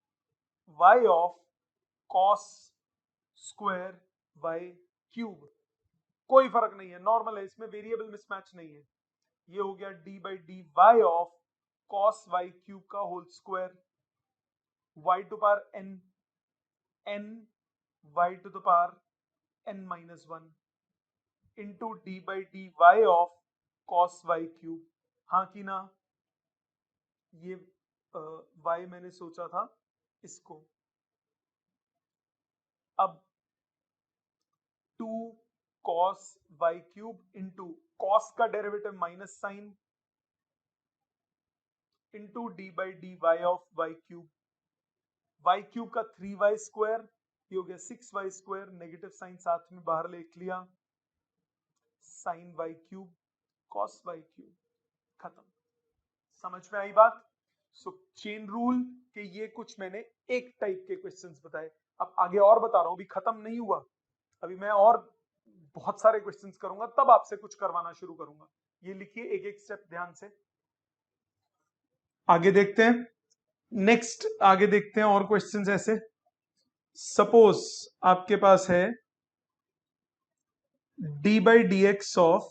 y of cos square y cube. कोई फर्क नहीं है, नॉर्मल है, इसमें वेरिएबल मिसमैच नहीं है। ये हो गया d by d y of cos y cube का whole square, y to power n, n y to the power n minus one into d by d y of cos y cube. हाँ कि ना, ये Y मैंने सोचा था इसको, अब 2 cos y cube into cos का derivative minus sine into d by d y of y cube, y cube का 3y स्क्वायर, ये हो गया 6y स्क्वायर, नेगेटिव साइन साथ में बाहर लिख लिया, sine y cube cos y cube, खत्म। समझ में आई बात? सो चेन रूल के ये कुछ मैंने एक टाइप के क्वेश्चंस बताए, अब आगे और बता रहा हूं, अभी खत्म नहीं हुआ, अभी मैं और बहुत सारे क्वेश्चंस करूंगा, तब आपसे कुछ करवाना शुरू करूंगा। ये लिखिए एक एक स्टेप ध्यान से, आगे देखते हैं। नेक्स्ट आगे देखते हैं और क्वेश्चंस ऐसे। सपोज आपके पास है d by d x of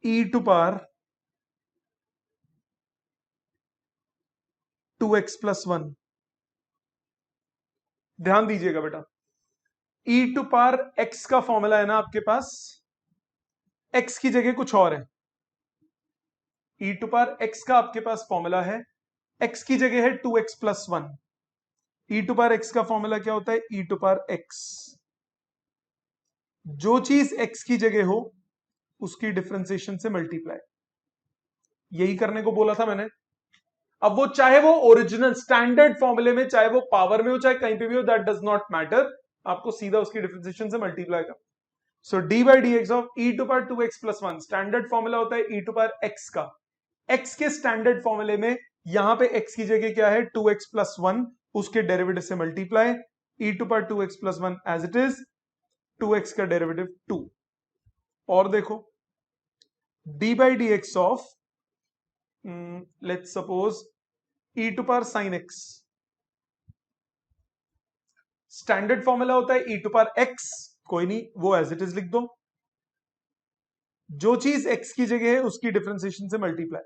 e to power 2x plus 1। ध्यान दीजिएगा बेटा, ई टू पावर x का फॉर्मूला है ना आपके पास, x की जगह कुछ और है, ई टू पावर x का आपके पास फॉर्मूला है, x की जगह है 2x plus 1। E to power x का फॉर्मूला क्या होता है, ई टू पावर x, जो चीज x की जगह हो उसकी डिफरेंशिएशन से मल्टीप्लाई, यही करने को बोला था मैंने। अब वो चाहे वो ओरिजिनल स्टैंडर्ड फॉर्मूले में, चाहे वो पावर में हो, चाहे कहीं पे भी हो, दैट डज नॉट मैटर, आपको सीधा उसकी डिफरेंशिएशन से मल्टीप्लाई कर। So d by d x of e to power 2x plus 1, standard formula होता है ई टू पावर x का, x के स्टैंडर्ड फॉर्मूले में यहां पे x की जगह क्या है 2x प्लस 1, उसके डेरिवेटिव से multiply, e to power 2x plus 1 as it is, 2x का डेरिवेटिव 2। और देखो d by d x of let's suppose e to power sine x, standard formula होता है ई टू पावर एक्स, कोई नहीं वो एज इट इज लिख दो, जो चीज x की जगह है उसकी डिफरेंशिएशन से मल्टीप्लाई,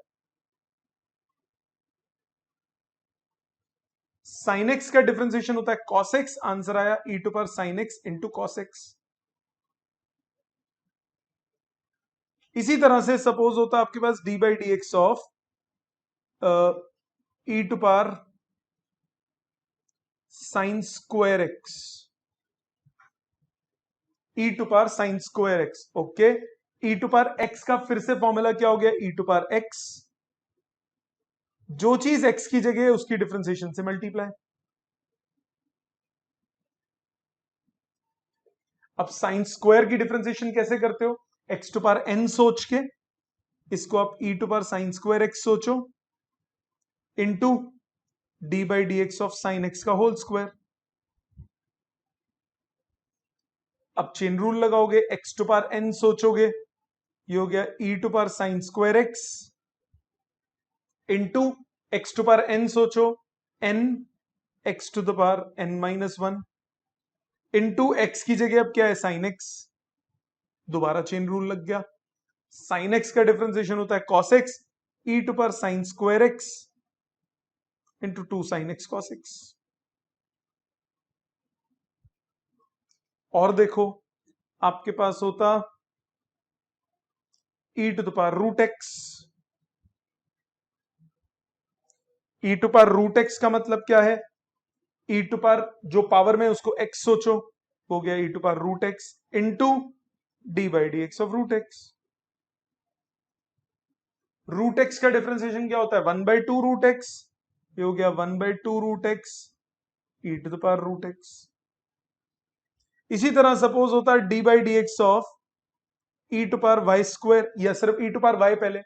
साइन एक्स का डिफरेंशिएशन होता है cos x, आंसर आया e to power sine x into cos x. इसी तरह से सपोज होता है आपके पास d by d x of e to power sine square x, e to power sine square x, okay. E to power x का फिर से फॉर्मूला क्या हो गया, ई टू पावर एक्स, जो चीज x की जगह है उसकी डिफरेंशिएशन से मल्टीप्लाई। अब साइन स्क्वायर की डिफरेंशिएशन कैसे करते हो, x टू पावर n सोच के, इसको आप e to power sine square x सोचो, into d by d x of sine x का होल स्क्वायर। अब चेन रूल लगाओगे, x टू पावर n सोचोगे, ये हो गया e to power sine square x, into x to power n सोचो, n x to the power n minus 1, into x की जगह अब क्या है साइन x, दोबारा चेन रूल लग गया, साइन x का डिफरेंशिएशन होता है cos x, e to power sine square x into 2 sine x cos x। और देखो आपके पास होता e to the power root x, e to power root x का मतलब क्या है, e टू पावर जो पावर में उसको x सोचो, हो गया e to power root x into d by d x of root x। Root x का डिफरेंशिएशन क्या होता है, 1/2 रूट x, ये हो गया 1/2 root x e to the power root x। इसी तरह सपोज होता है d by d x of e to power y square, या सिर्फ ई टू पावर वाई, पहले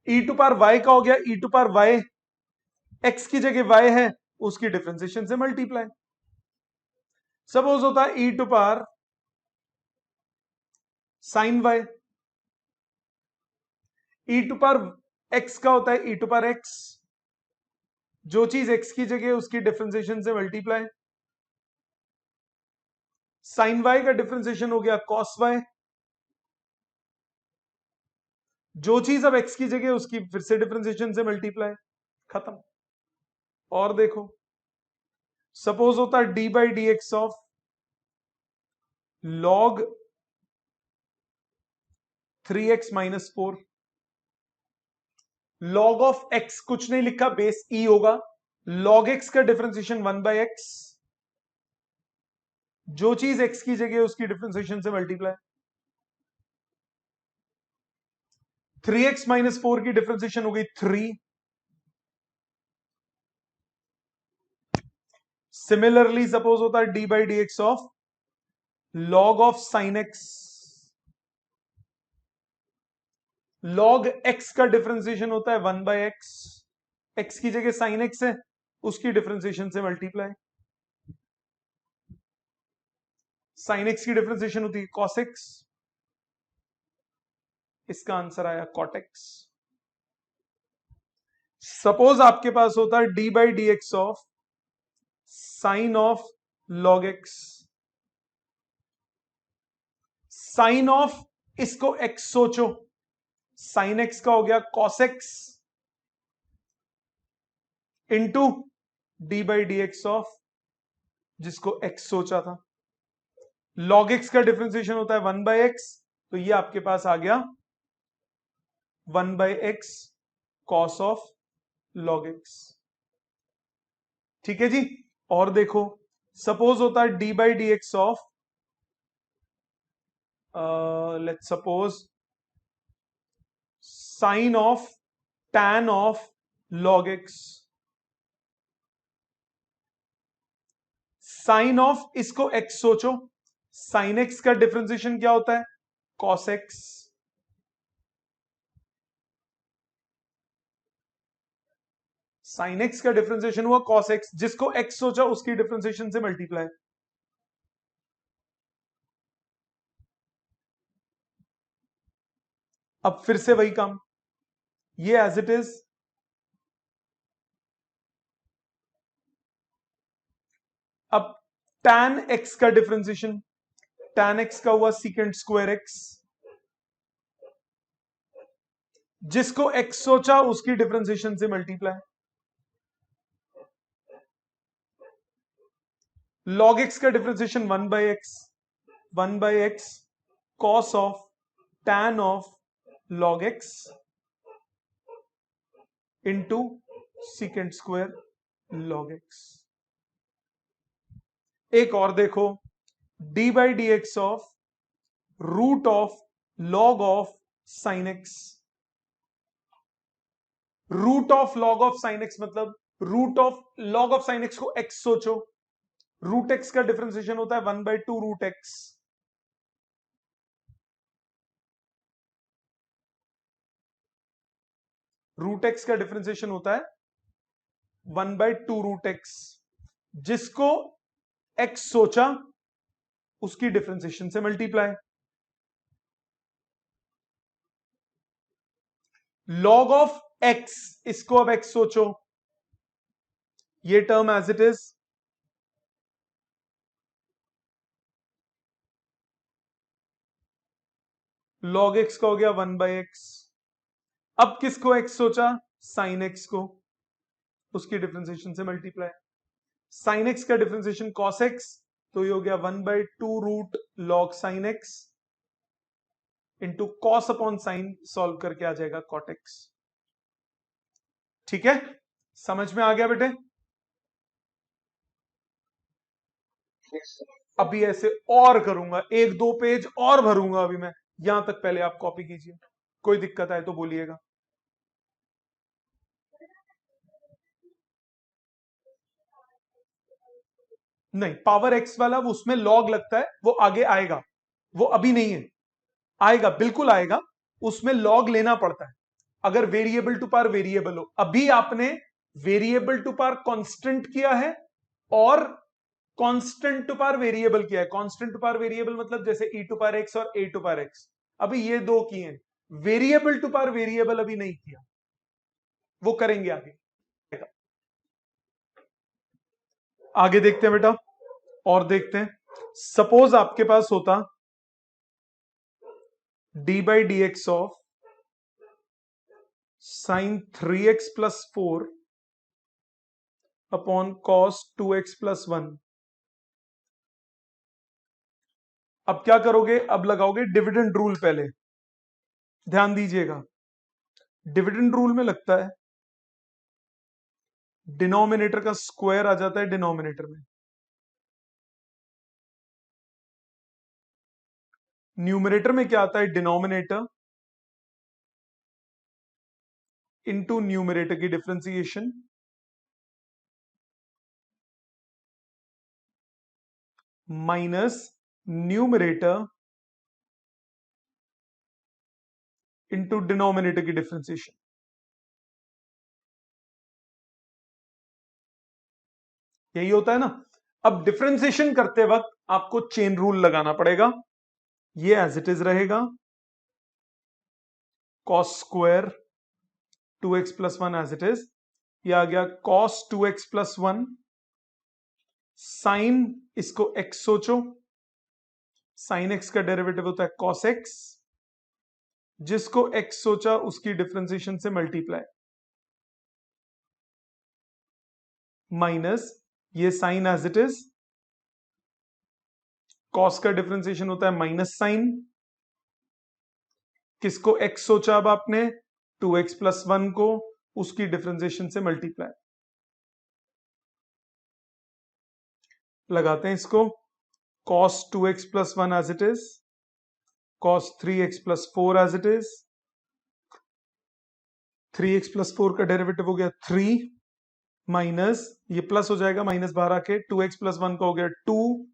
ई टू पावर वाई का हो गया ई टू पावर वाई, एक्स की जगह वाई है उसकी डिफरेंशिएशन से मल्टीप्लाई। सपोज होता है e to power sine y, e to power x का होता है ई टू पावर एक्स, जो चीज एक्स की जगह उसकी डिफरेंशिएशन से मल्टीप्लाई, साइन वाई का डिफरेंशिएशन हो गया कॉस वाई। जो चीज अब एक्स की जगह उसकी फिर से डिफरेंशिएशन से मल्टीप्लाई, खत्म। और देखो, सपोज होता है d by d x of log 3x-4। Log of x कुछ नहीं लिखा, बेस ई होगा। लॉग एक्स का डिफरेंशिएशन 1/x, जो चीज एक्स की जगह उसकी डिफरेंशिएशन से मल्टीप्लाई। 3x-4 की डिफरेंशिएशन हो गई 3। सिमिलरली सपोज होता है d by d x of log of sine x. Log x का डिफरेंशिएशन होता है 1/x, एक्स की जगह साइन एक्स है, उसकी डिफरेंशिएशन से मल्टीप्लाई। साइन एक्स की डिफरेंशिएशन होती है कॉस एक्स, इसका आंसर आया कॉट एक्स। सपोज आपके पास होता है d by d x of sine of log x. Sine of, इसको एक्स सोचो, साइन एक्स का हो गया cos x into d by d x of जिसको एक्स सोचा था। लॉग एक्स का डिफरेंशिएशन होता है 1/x, तो ये आपके पास आ गया 1/x cos of log x. ठीक है जी। और देखो, सपोज होता है d by d x of let's suppose sine of tan of log x. Sine of, इसको एक्स सोचो, साइन एक्स का डिफरेंशिएशन क्या होता है कॉस एक्स। साइन एक्स का डिफरेंशिएशन हुआ कॉस एक्स, जिसको एक्स सोचा उसकी डिफरेंशिएशन से मल्टीप्लाई। अब फिर से वही काम, ये एज इट इज। अब tan x का डिफरेंशिएशन, tan x का हुआ सीकेंट स्क्वायर एक्स, जिसको x सोचा उसकी डिफरेंशिएशन से मल्टीप्लाई। log x का differentiation 1/x cos of tan of log x into secant square log x। एक और देखो, d by d x of root of log of sine x. Root of log of sine x मतलब root of log of sine x को x सोचो, root x का differentiation होता है 1/2 root x. Root x का differentiation होता है 1/2 root x, जिसको एक्स सोचा उसकी डिफरेंशिएशन से मल्टीप्लाई। लॉग ऑफ एक्स, इसको अब एक्स सोचो, ये term as it is, log x का हो गया 1/x। अब किसको एक्स सोचा, साइन एक्स को, उसकी डिफरेंशिएशन से मल्टीप्लाई। साइन एक्स का डिफरेंशिएशन कॉस एक्स, तो ये हो गया 1/2 root log sine x into cos upon sine, solve करके आ जाएगा कॉट एक्स। ठीक है, समझ में आ गया बेटे। अभी ऐसे और करूंगा, 1-2 पेज और भरूंगा अभी मैं, यहां तक पहले आप कॉपी कीजिए, कोई दिक्कत आए तो बोलिएगा। नहीं, पावर एक्स वाला वो उसमें लॉग लगता है, वो आगे आएगा, वो अभी नहीं है, आएगा, बिल्कुल आएगा, उसमें लॉग लेना पड़ता है अगर वेरिएबल टू पावर वेरिएबल हो। अभी आपने वेरिएबल टू पावर कांस्टेंट किया है और कांस्टेंट टू पावर वेरिएबल किया है। कांस्टेंट टू पावर वेरिएबल मतलब जैसे e टू पावर एक्स और a टू पावर एक्स, अभी ये दो किए हैं। वेरिएबल टू पावर वेरिएबल अभी नहीं किया, वो करेंगे आगे। आगे देखते हैं बेटा, और देखते हैं। सपोज आपके पास होता d by d x of sign 3x+4 upon cos 2x+1। अब क्या करोगे, अब लगाओगे डिविडेंड रूल। पहले ध्यान दीजिएगा, डिविडेंड रूल में लगता है डिनोमिनेटर का स्क्वायर आ जाता है डिनोमिनेटर में, न्यूमरेटर में क्या आता है, डिनोमिनेटर इनटू न्यूमरेटर की differentiation minus numerator into denominator की डिफरेंशिएशन। यही होता है ना। अब डिफरेंशिएशन करते वक्त आपको चेन रूल लगाना पड़ेगा। ये एज इट इज रहेगा, cos square 2x+1 as it is. ये आ गया कॉस 2x+1 साइन, इसको x सोचो, साइन x का डेरिवेटिव होता है कॉस x, जिसको x सोचा उसकी डिफरेंशिएशन से मल्टीप्लाई, माइनस ये sine as it is, cos का डिफरेंशिएशन होता है माइनस साइन, किसको x सोचा अब आपने, 2x+1 को, उसकी डिफरेंशिएशन से मल्टीप्लाई। लगाते हैं इसको, cos 2x+1 as it is, cos 3x+4 as it is, 3x+4 का डेरिवेटिव हो गया 3, माइनस ये प्लस हो जाएगा, माइनस बाहर आके 2x+1 का हो गया 2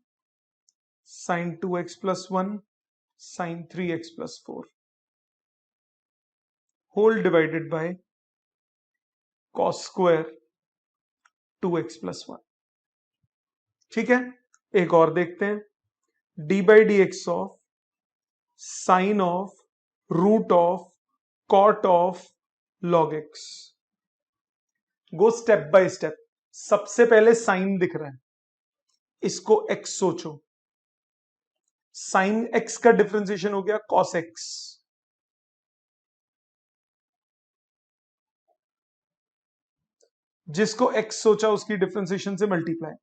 sine 2x+1 sine 3x+4 whole divided by cos square 2x+1। ठीक है, एक और देखते हैं, d by d x of sine of root of cot of log x. Go step by step. सबसे पहले साइन दिख रहा है, इसको x सोचो, साइन x का डिफरेंशिएशन हो गया कॉस x, जिसको x सोचा उसकी डिफरेंशिएशन से मल्टीप्लाई,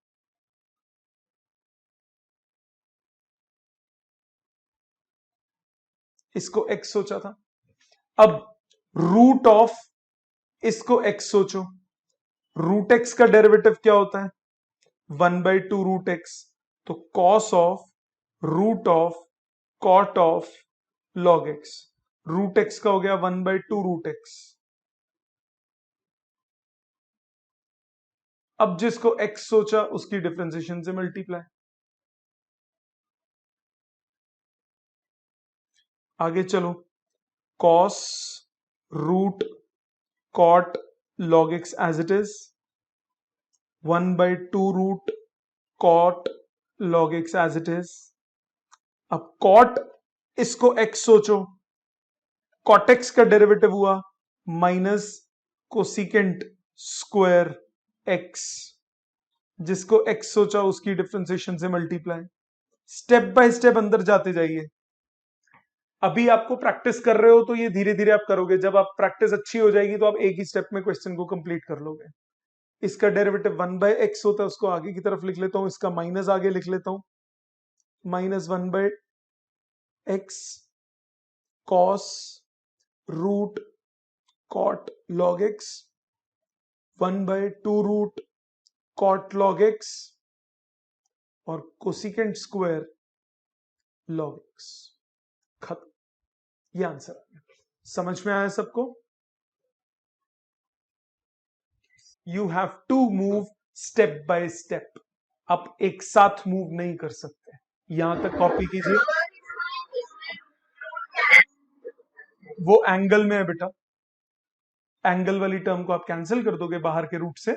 इसको x सोचा था। अब रूट ऑफ, इसको x सोचो, रूट x का डेरिवेटिव क्या होता है, 1/2 रूट x, तो cos of root of cot of log x, root x का हो गया 1/2 रूट x। अब जिसको x सोचा उसकी डिफरेंशिएशन से मल्टीप्लाई। आगे चलो, cos root cot log x as it is, 1/2 root cot log x as it is. अब कॉट, इसको x सोचो, कॉट x का डेरिवेटिव हुआ माइनस कोसिकेंट स्क्वायर x, जिसको x सोचा उसकी डिफरेंशिएशन से मल्टीप्लाई। स्टेप बाय स्टेप अंदर जाते जाइए। अभी आपको प्रैक्टिस कर रहे हो तो ये धीरे धीरे आप करोगे, जब आप प्रैक्टिस अच्छी हो जाएगी तो आप एक ही स्टेप में क्वेश्चन को कंप्लीट कर लोगे। इसका डेरिवेटिव 1/x होता है, उसको आगे की तरफ लिख लेता हूं, इसका माइनस आगे लिख लेता हूं, minus 1/x cos root cot log x 1/2 root cot log x और कोसिकेंट स्क्वायर लॉग x। खत्म, ये आंसर आ गया। समझ में आया सबको? You have to move step by step, आप एक साथ मूव नहीं कर सकते। यहां तक कॉपी कीजिए, वो एंगल में है बेटा, एंगल वाली टर्म को आप कैंसिल कर दोगे बाहर के रूट से।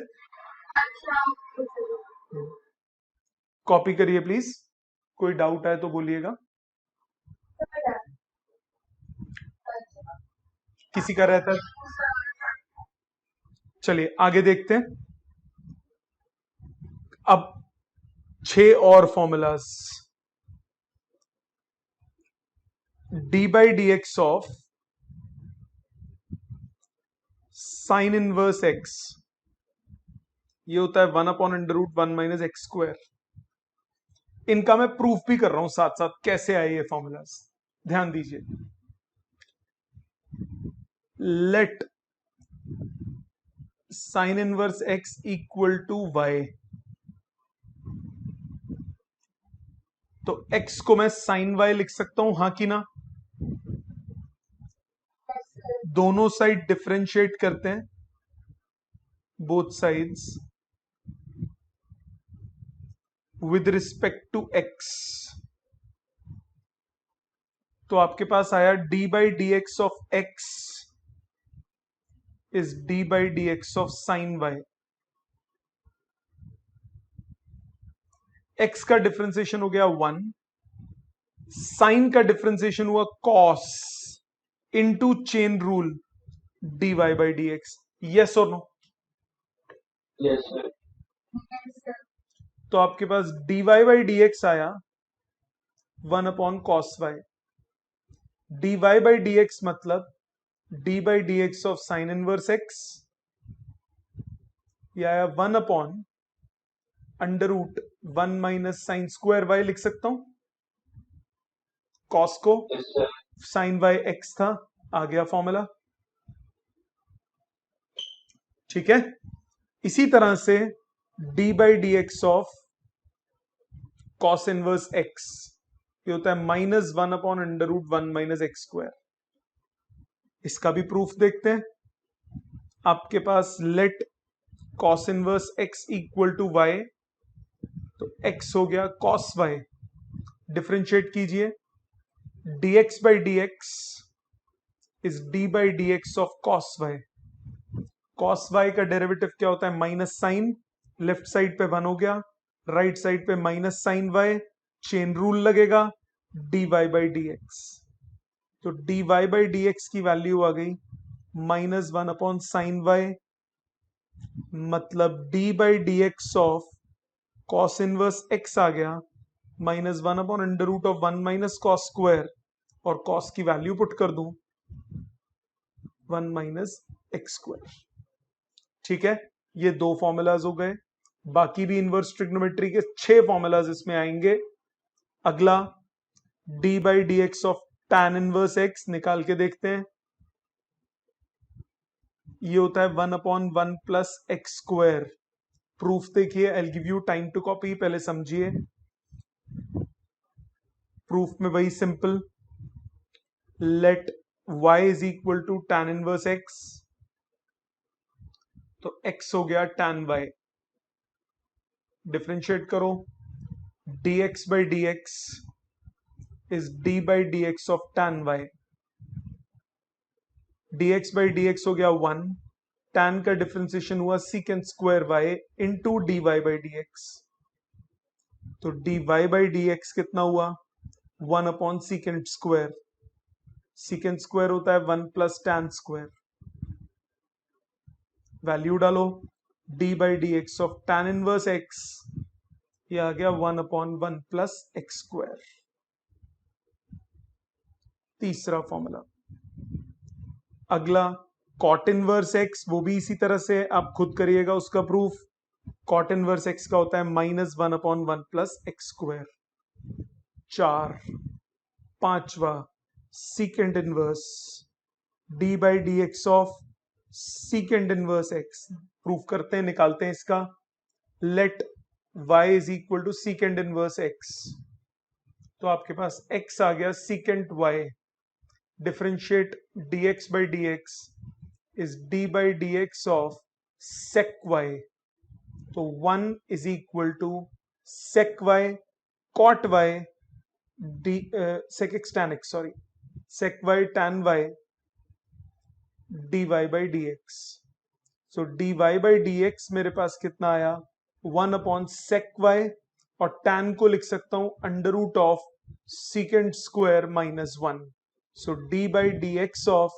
कॉपी करिए प्लीज, कोई डाउट आए तो बोलिएगा। किसी का रहता है? चलिए आगे देखते हैं। अब 6 और formulas. D by d x of sign inverse x, ये होता है 1/√1 माइनस एक्स स्क्वायर। इनका मैं प्रूफ भी कर रहा हूं साथ साथ कैसे आए ये फॉर्मूलाज, ध्यान दीजिए। Let sine inverse x equal to y, तो x को मैं साइन y लिख सकता हूं, हां कि ना? दोनों साइड डिफरेंशिएट करते हैं, both sides with respect to x, तो आपके पास आया d by d x of x is d by d x of sine y। x का डिफरेंशिएशन हो गया 1, साइन का डिफरेंशिएशन हुआ cos into chain rule dy by d x. Yes और नो? Yes sir. तो आपके पास dy बाई डी एक्स आया 1/cos y, dy by d x मतलब d by d x of sign inverse x, या 1/√1 minus sine square y लिख सकता हूं। cos को yes sir. Sine y x था, आ गया फॉर्मूला, ठीक है। इसी तरह से d by d x of cos inverse x, ये होता है -1/√1 माइनस एक्स स्क्वायर। इसका भी प्रूफ देखते हैं। आपके पास let cos inverse x equal to y, तो x हो गया cos y, डिफरेंशिएट कीजिए, dx by d x is d by d x of cos y। cos y का डेरिवेटिव क्या होता है? माइनस साइन, लेफ्ट साइड पे 1 हो गया, राइट साइड पे minus sine y, chain rule लगेगा, dy बाई डी एक्स। तो dy बाई डी एक्स की वैल्यू आ गई -1 साइन y, मतलब d by d x of cos inverse x आ गया -1/√1 माइनस कॉस स्क्वायर, और कॉस की वैल्यू पुट कर दूं 1 माइनस एक्स स्क्वायर। ठीक है, ये 2 फॉर्मूलाज हो गए। बाकी भी इनवर्स ट्रिग्नोमेट्री के 6 फॉर्मूलाज इसमें आएंगे। अगला d by d x of tan inverse x निकाल के देखते हैं। ये होता है 1/1 प्लस एक्स स्क्वायर। प्रूफ देखिए, I give you time to copy, पहले समझिए। प्रूफ में वही simple, let y is equal to tan inverse x, तो x हो गया tan y, डिफरेंशिएट करो, dx by d x is d by d x of tan y, dx by d x हो गया 1, tan का differentiation हुआ secant square y into dy by d x, तो dy by d x कितना हुआ? 1/सीकेंट square, secant square होता है 1 plus tan square. Value डालो, d by d x of tan inverse x, ये आ गया 1/1 प्लस एक्स स्क्वायर। तीसरा फॉर्मूला। अगला कॉट इनवर्स x, वो भी इसी तरह से आप खुद करिएगा उसका प्रूफ। कॉट इनवर्स x का होता है -1/1 प्लस एक्स स्क्वायर। 4, पांचवा secant inverse d by d x of secant inverse x, proof करते हैं, निकालते हैं इसका। Let y is equal to secant inverse x, तो आपके पास x आ गया secant y, differentiate dx by d x is d by d x of sec y, तो 1 is equal to sec y cot y sec x tan x, sorry, sec y tan y dy by d x. So dy by d x मेरे पास कितना आया? 1/sec y, और tan को लिख सकता हूं under root of secant square -1। So d by d x of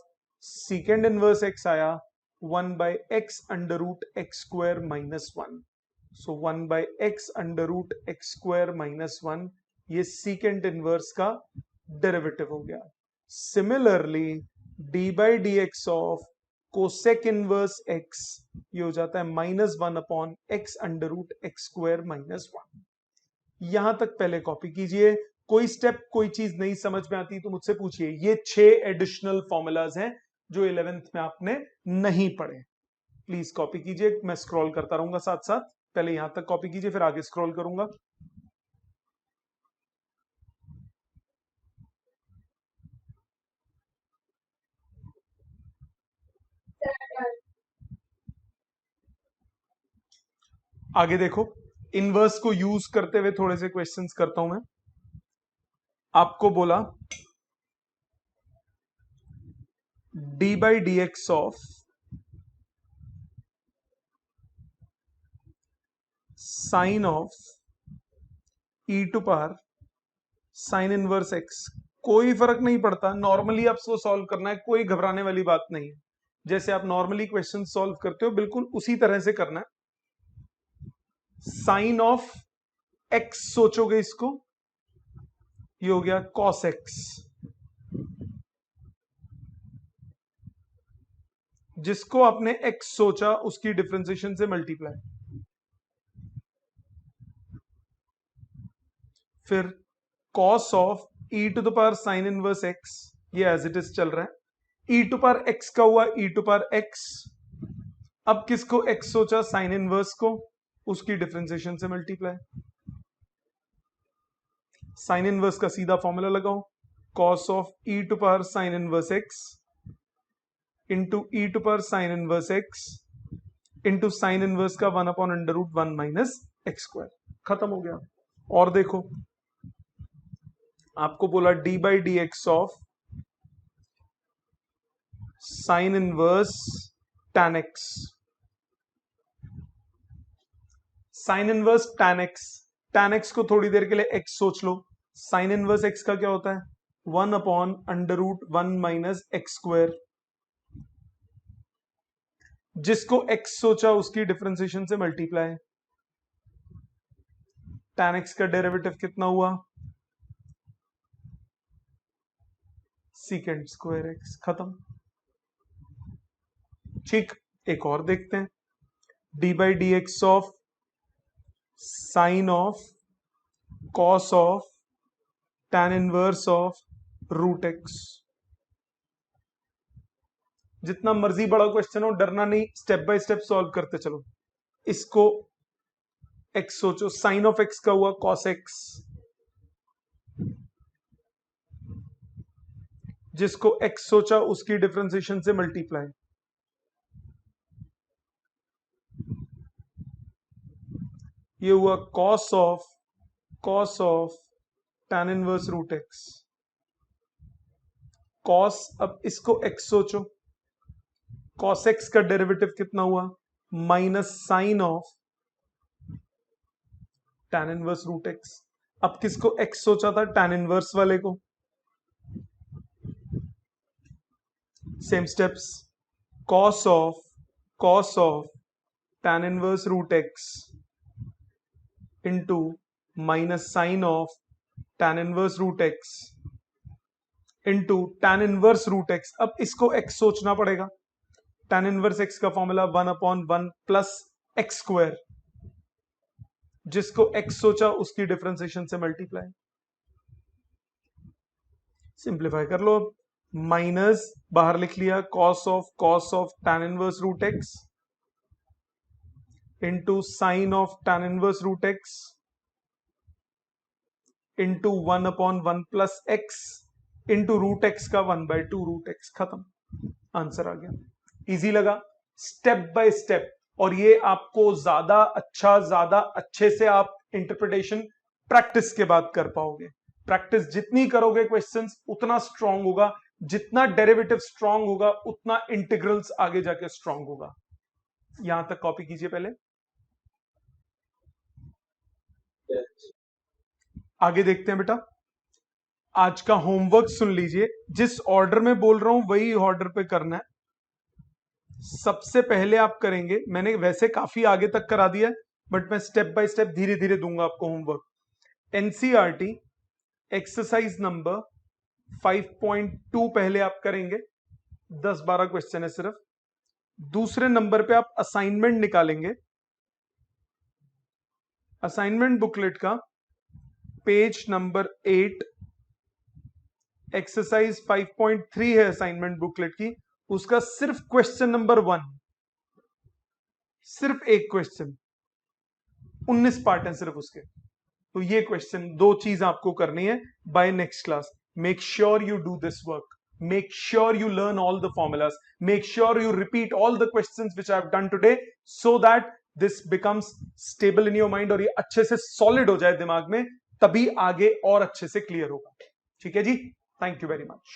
secant inverse x आया 1/x under root x square -1। So 1/x√x² - 1, ये सीकेंट इनवर्स का डेरिवेटिव हो गया। Similarly d/dx of cosec inverse x, ये हो जाता है -1/x√x² - 1। यहां तक पहले कॉपी कीजिए। कोई स्टेप कोई चीज नहीं समझ में आती तो मुझसे पूछिए। ये 6 एडिशनल फॉर्मूलाज हैं जो 11th में आपने नहीं पढ़े। प्लीज कॉपी कीजिए, मैं स्क्रॉल करता रहूंगा साथ साथ। पहले यहां तक कॉपी कीजिए, फिर आगे स्क्रॉल करूंगा। आगे देखो, इनवर्स को यूज करते हुए थोड़े से क्वेश्चंस करता हूं मैं। आपको बोला d/dx of sine of e to power sine inverse x। कोई फर्क नहीं पड़ता, नॉर्मली आपको सॉल्व करना है, कोई घबराने वाली बात नहीं है। जैसे आप नॉर्मली क्वेश्चन सॉल्व करते हो बिल्कुल उसी तरह से करना है। साइन ऑफ x सोचोगे इसको, ये हो गया cos x, जिसको आपने x सोचा उसकी डिफरेंशिएशन से मल्टीप्लाई। फिर cos of e to the power sine inverse x, ये एज इट इज चल रहा है। e टू पावर x का हुआ e टू पावर x। अब किसको x सोचा? साइन इनवर्स को, उसकी डिफरेंशिएशन से मल्टीप्लाई। साइन इनवर्स का सीधा फॉर्मूला लगाओ, cos of e to power sine inverse x into e to power sine inverse x into sine inverse का 1/√1 - x²। खत्म हो गया। और देखो, आपको बोला d/dx of sine inverse tan x। Sine inverse tan x को थोड़ी देर के लिए x सोच लो। साइन इनवर्स x का क्या होता है? 1/√1 - x²। जिसको x सोचा उसकी डिफरेंशिएशन से मल्टीप्लाई। tan x का डेरिवेटिव कितना हुआ? Secant square x। खत्म। ठीक, एक और देखते हैं। d/dx of sine of cos of tan inverse of √x। जितना मर्जी बड़ा क्वेश्चन हो, डरना नहीं, स्टेप बाय स्टेप सॉल्व करते चलो। इसको x सोचो, साइन ऑफ x का हुआ cos x, जिसको x सोचा उसकी डिफरेंशिएशन से मल्टीप्लाई। ये हुआ cos of tan inverse √x। cos, अब इसको x सोचो, cos x का डेरिवेटिव कितना हुआ? Minus sine of tan inverse √x। अब किसको x सोचा था? tan इनवर्स वाले को। Same steps, cos of tan inverse √x into minus sine of tan inverse √x into tan inverse √x। अब इसको x सोचना पड़ेगा। tan इनवर्स x का फॉर्मूला 1/1 प्लस x²। जिसको x सोचा उसकी डिफरेंशिएशन से मल्टीप्लाई। सिंप्लीफाई कर लो। माइनस बाहर लिख लिया, cos of tan inverse √x into sign of tan inverse √x into 1/1 plus x into √x का 1/2 √x। खत्म, आंसर आ गया। इजी लगा? Step by step. और ये आपको ज्यादा अच्छे से आप इंटरप्रिटेशन प्रैक्टिस के बाद कर पाओगे। प्रैक्टिस जितनी करोगे क्वेश्चंस उतना स्ट्रांग होगा। जितना डेरिवेटिव स्ट्रांग होगा उतना इंटीग्रल्स आगे जाके स्ट्रांग होगा। यहां तक कॉपी कीजिए पहले। आगे देखते हैं बेटा। आज का होमवर्क सुन लीजिए, जिस ऑर्डर में बोल रहा हूं वही ऑर्डर पे करना है। सबसे पहले आप करेंगे, मैंने वैसे काफी आगे तक करा दिया है, बट मैं स्टेप बाय स्टेप धीरे धीरे दूंगा आपको होमवर्क। एनसीईआरटी एक्सरसाइज नंबर 5.2 पहले आप करेंगे, 10-12 क्वेश्चन है सिर्फ। दूसरे नंबर पे आप असाइनमेंट निकालेंगे, असाइनमेंट बुकलेट का पेज नंबर 8, एक्सरसाइज 5.3 है असाइनमेंट बुकलेट की, उसका सिर्फ क्वेश्चन नंबर 1, सिर्फ एक क्वेश्चन, 19 पार्ट है सिर्फ उसके। तो ये क्वेश्चन, दो चीज आपको करनी है by next class. Make sure you do this work, make sure you learn all the formulas, make sure you repeat all the questions which I have done today so that this becomes stable in your mind और ये अच्छे से solid हो जाए दिमाग में, तभी आगे और अच्छे से क्लियर होगा। ठीक है जी, थैंक यू वेरी मच।